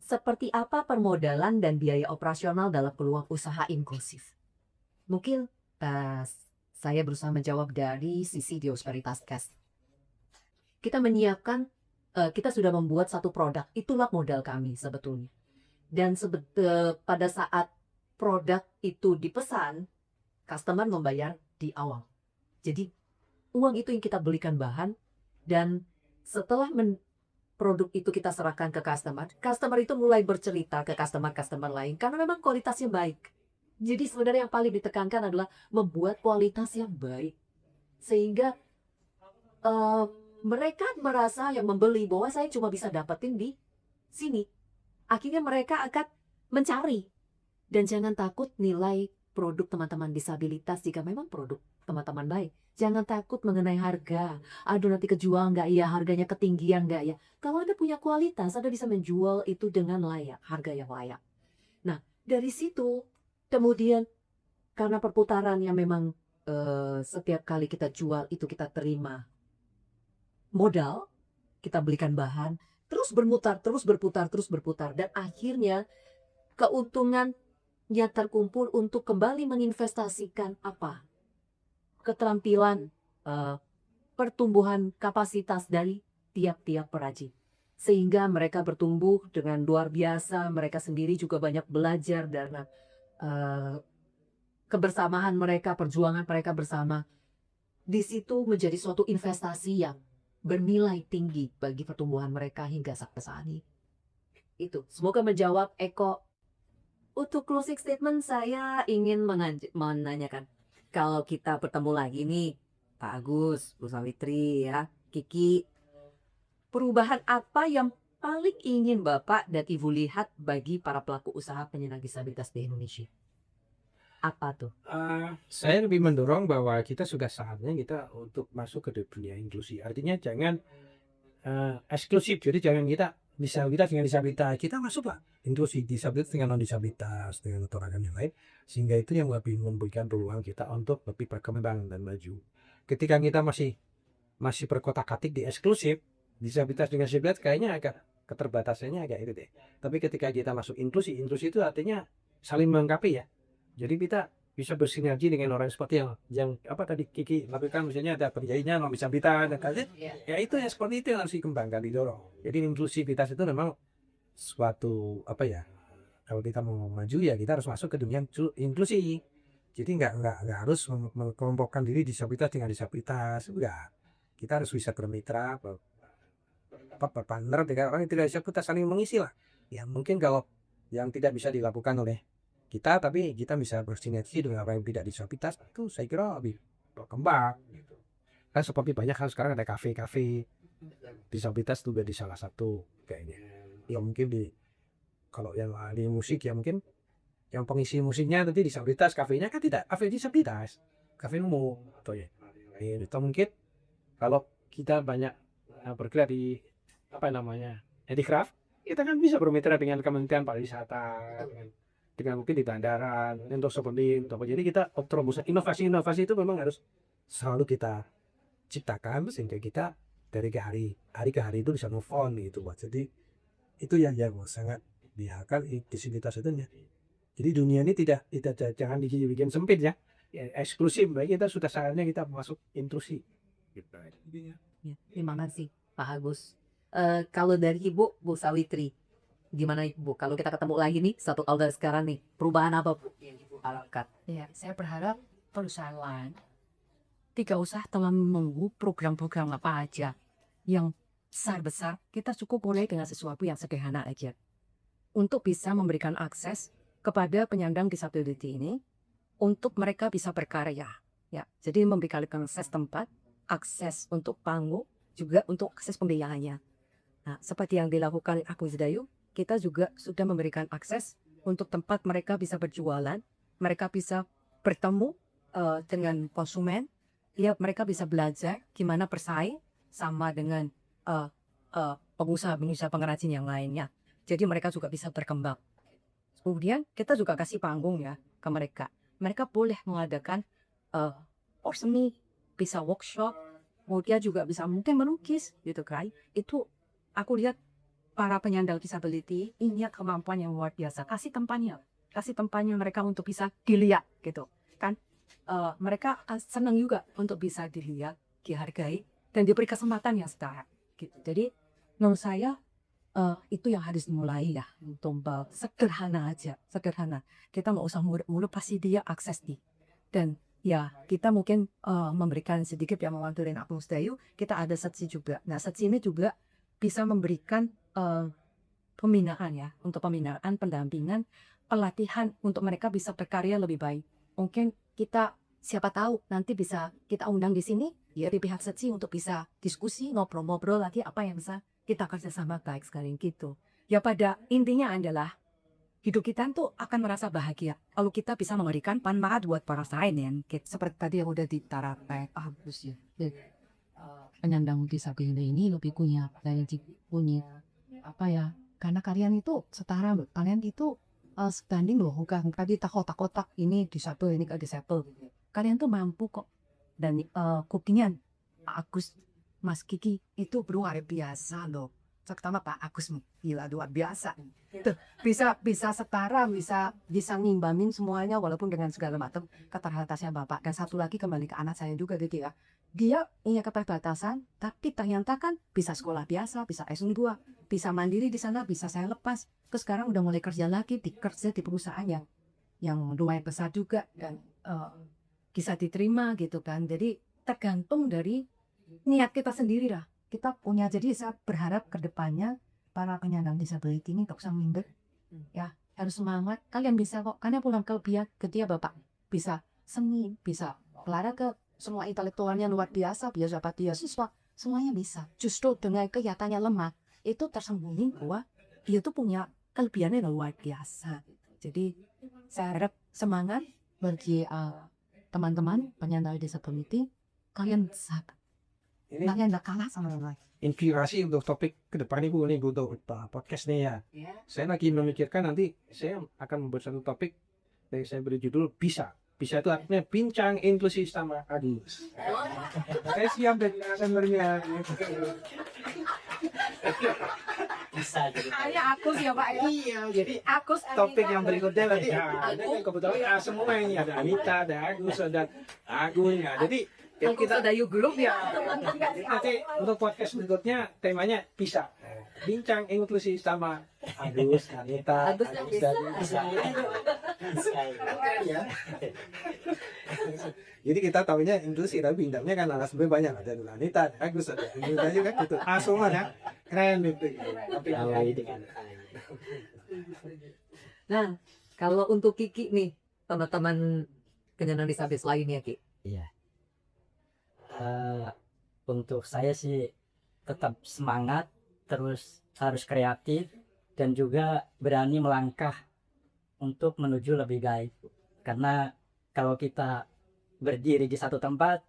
Seperti apa permodalan dan biaya operasional dalam peluang usaha inklusif? Mungkin saya berusaha menjawab dari sisi Diosperitas Cash. Kita menyiapkan, kita sudah membuat satu produk, itulah modal kami sebetulnya. Dan pada saat produk itu dipesan, customer membayar di awal. Jadi uang itu yang kita belikan bahan, dan setelah produk itu kita serahkan ke customer itu mulai bercerita ke customer lain karena memang kualitasnya baik. Jadi sebenarnya yang paling ditekankan adalah membuat kualitas yang baik. Sehingga mereka merasa yang membeli bahwa saya cuma bisa dapetin di sini. Akhirnya mereka akan mencari. Dan jangan takut nilai produk teman-teman disabilitas jika memang produk teman-teman baik. Jangan takut mengenai harga. Aduh nanti kejual nggak ya, harganya ketinggian nggak ya. Kalau Anda punya kualitas, Anda bisa menjual itu dengan layak, harga yang layak. Nah, dari situ, kemudian karena perputarannya memang setiap kali kita jual itu kita terima modal, kita belikan bahan, terus berputar, terus berputar. Dan akhirnya keuntungannya terkumpul untuk kembali menginvestasikan apa? Keterampilan, pertumbuhan kapasitas dari tiap-tiap perajin. Sehingga mereka bertumbuh dengan luar biasa, mereka sendiri juga banyak belajar dan kebersamaan mereka, perjuangan mereka bersama. Di situ menjadi suatu investasi yang bernilai tinggi bagi pertumbuhan mereka hingga sampai saat ini. Itu, semoga menjawab Eko. Untuk closing statement saya ingin menanyakan. Kalau kita bertemu lagi nih, Pak Agus, Bu Sawitri, ya, Kiki, perubahan apa yang paling ingin Bapak dan Ibu lihat bagi para pelaku usaha penyandang disabilitas di Indonesia? Apa tuh? Saya lebih mendorong bahwa kita sudah saatnya kita untuk masuk ke dunia inklusi. Artinya jangan eksklusif. Jadi jangan kita disabilitas dengan disabilitas. Kita masuk lah inklusi disabilitas dengan non disabilitas dengan orang yang lain. Sehingga itu yang lebih memberikan peluang kita untuk lebih berkembang dan maju. Ketika kita masih berkotak-katik di eksklusif, disabilitas dengan disabilitas kayaknya agak keterbatasannya agak itu deh. Tapi ketika kita masuk inklusi itu artinya saling melengkapi ya. Jadi kita bisa bersinergi dengan orang seperti yang apa tadi Kiki lakukan, misalnya ada penjahitnya non disabilitas dan kalian ya itu yang seperti itu yang harus dikembangkan, didorong. Jadi inklusivitas itu memang suatu apa ya, kalau kita mau maju ya kita harus masuk ke dunia inklusi. Jadi nggak harus mengelompokkan diri disabilitas dengan disabilitas, enggak. Kita harus bisa bermitra, berpartner dengan orang yang tidak disabilitas, saling mengisi lah. Ya mungkin kalau yang tidak bisa dilakukan oleh kita, tapi kita bisa bersinergi dengan orang yang tidak disabilitas, itu saya kira lebih berkembang gitu. Kan seperti banyak hal sekarang ada kafe disabilitas juga di salah satu kayaknya. Ya mungkin kalau yang ahli musik ya mungkin yang pengisi musiknya nanti disabilitas, kafenya kan tidak kafe disabilitas, kafe umum atau ya atau mungkin kalau kita banyak bergerak di apa namanya handicraft, kita kan bisa bermitra dengan Kementerian Pariwisata, dengan mungkin di bandaran untuk seperti itu. Jadi kita terobosan inovasi itu memang harus selalu kita ciptakan sehingga kita dari hari ke hari itu bisa move on gitu. Jadi itu yang sangat diharapkan disabilitas itu ya. Jadi dunia ini tidak jangan dibikin sempit ya, eksklusif. Baik kita sudah saatnya kita masuk inklusi. Gitu. Ya, terima kasih Pak Agus. Kalau dari Ibu, Bu Sawitri, gimana Ibu? Kalau kita ketemu lagi nih 1 tahun dari sekarang nih, perubahan apa Bu yang Ibu harapkan? Ya, saya berharap perusahaan lain tidak usah terlalu menunggu program-program apa aja yang besar-besar. Kita cukup mulai dengan sesuatu yang sederhana aja untuk bisa memberikan akses kepada penyandang disability ini untuk mereka bisa berkarya. Ya, jadi memberikan akses tempat, akses untuk panggung, juga untuk akses pembiayaannya. Nah, seperti yang dilakukan Agus Dayu, kita juga sudah memberikan akses untuk tempat mereka bisa berjualan, mereka bisa bertemu dengan konsumen, ya mereka bisa belajar gimana bersaing sama dengan pengusaha-pengusaha pengrajin yang lainnya. Jadi mereka juga bisa berkembang. Kemudian kita juga kasih panggung ya ke mereka. Mereka boleh mengadakan seni, bisa workshop, kemudian juga bisa mungkin melukis gitu kan. Itu aku lihat para penyandang disability ini kemampuan yang luar biasa. Kasih tempatnya mereka untuk bisa dilihat gitu kan. Mereka senang juga untuk bisa dilihat, dihargai, dan diberi kesempatan yang setara. Gitu. Jadi menurut saya itu yang harus dimulai ya, untuk sederhana aja, sederhana. Kita nggak usah muluk-muluk, pasti dia akses di. Dan ya kita mungkin memberikan sedikit yang mewanturin Agus Dayu, kita ada setsi juga. Nah setsi ini juga bisa memberikan pembinaan ya, untuk pembinaan, pendampingan, pelatihan untuk mereka bisa berkarya lebih baik. Mungkin kita siapa tahu nanti bisa kita undang di sini ya di pihak setsi untuk bisa diskusi, ngobrol-ngobrol lagi apa yang bisa kita kerjasama baik sekali gitu. Ya pada intinya adalah hidup kita tuh akan merasa bahagia kalau kita bisa memberikan manfaat buat para lain ya. Seperti tadi yang udah ditarakan Agus ya. Penyandang disabilitas ini lebih punya apa ya? Karena kalian itu setara loh. Kalian itu sebanding loh, bukan tadi kotak-kotak ini disabel ini gak disabel. Kalian tuh mampu kok. Dan buktinya Agus, Mas Kiki itu luar biasa loh. Terutama Pak Agus gila luar biasa. Tuh, bisa setara, bisa ngimbangin semuanya walaupun dengan segala macam keterbatasan Bapak. Dan satu lagi kembali ke anak saya juga gitu ya. Dia punya keterbatasan tapi ternyata kan bisa sekolah biasa, bisa S2, bisa mandiri di sana, bisa saya lepas. Terus sekarang udah mulai kerja lagi di perusahaan yang lumayan besar juga dan bisa diterima gitu kan. Jadi tergantung dari niat kita sendiri lah. Kita punya, jadi saya berharap ke depannya para penyandang disabilitas ini gak usah minder ya, harus semangat. Kalian bisa kok, kalian pulang kelebihan ketika Bapak bisa seni, bisa olahraga, semua intelektualnya luar biasa, biasa dapat beasiswa, semuanya bisa. Justru dengan kelihatannya lemah itu tersembunyi bahwa dia tuh punya kelebihannya luar biasa. Jadi saya harap semangat bagi teman-teman penyandang disabilitas, kalian bisa. Ini Kalian gak kalah sama orang lain. inspirasi untuk topik ke depan ibu nih untuk podcast nih ya. Saya lagi memikirkan nanti saya akan membuat satu topik yang saya beri judul bisa. Bisa itu artinya bincang inklusi sama Agus. Saya siap dari narasumbernya. Bisa jadi. Hanya Agus ya Pak ya. Iya, jadi Agus topik yang berikutnya nanti kebetulan semua ini ada Anita, ada Agus, ada Agun ya. Jadi kita Dayu Group ya. nanti untuk podcast berikutnya temanya bisa. Bincang inklusi sama Agus, Anita, Agus yang dan Bisa. ya. Jadi kita tahunya inklusi tapi bintangnya kan narasumber banyak, ada Anita, ada Agus, ada Anita juga gitu. Semua ya. Keren itu. Tapi Awali dengan Nah, kalau untuk Kiki nih, teman-teman penyandang disabilitas lainnya Ki. iya. Untuk saya sih tetap semangat, terus harus kreatif dan juga berani melangkah untuk menuju lebih baik. Karena kalau kita berdiri di satu tempat,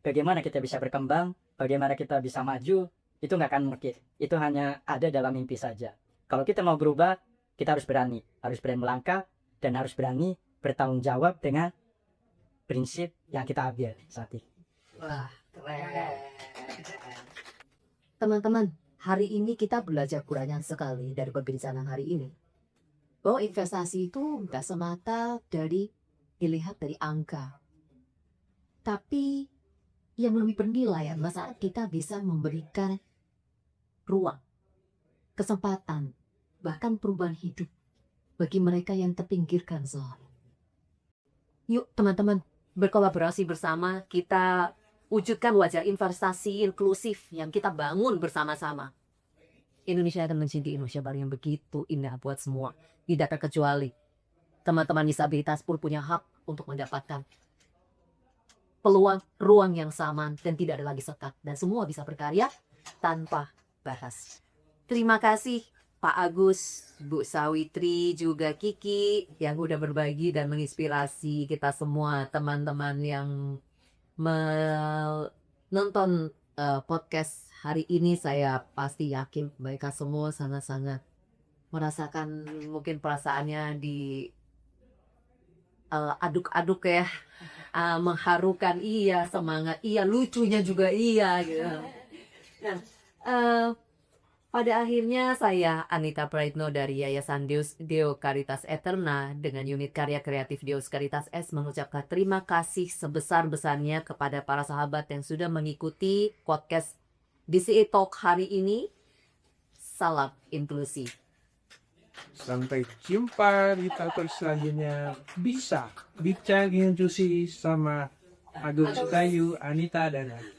bagaimana kita bisa berkembang, bagaimana kita bisa maju, itu nggak akan mungkin. Itu hanya ada dalam mimpi saja. Kalau kita mau berubah, kita harus berani melangkah dan harus berani bertanggung jawab dengan prinsip yang kita ambil saat ini. Wah, keren. Teman-teman, hari ini kita belajar banyak sekali dari perbincangan hari ini. Bahwa investasi itu tidak semata dari dilihat dari angka. Tapi yang lebih bernilai adalah saat kita bisa memberikan ruang, kesempatan, bahkan perubahan hidup bagi mereka yang terpinggirkan soalnya. Yuk teman-teman, berkolaborasi bersama kita wujudkan wajah investasi inklusif yang kita bangun bersama-sama. Indonesia akan menjadi Indonesia Baru yang begitu indah buat semua. Tidak terkecuali teman-teman disabilitas pun punya hak untuk mendapatkan peluang ruang yang sama dan tidak ada lagi sekat. Dan semua bisa berkarya tanpa batas. Terima kasih Pak Agus, Bu Sawitri, juga Kiki yang udah berbagi dan menginspirasi kita semua teman-teman yang menonton podcast hari ini. Saya pasti yakin mereka semua sangat-sangat merasakan mungkin perasaannya di aduk-aduk ya, mengharukan iya, semangat iya, lucunya juga iya gitu. Nah, pada akhirnya saya Anita Praitno dari Yayasan Deo Caritas Eterna dengan unit karya kreatif Deus Caritas S mengucapkan terima kasih sebesar-besarnya kepada para sahabat yang sudah mengikuti podcast DCE Talk hari ini. Salam inklusi. Sampai jumpa di talk selanjutnya. Bisa bicara inklusi sama Agus Bayu, Anita, dan aku.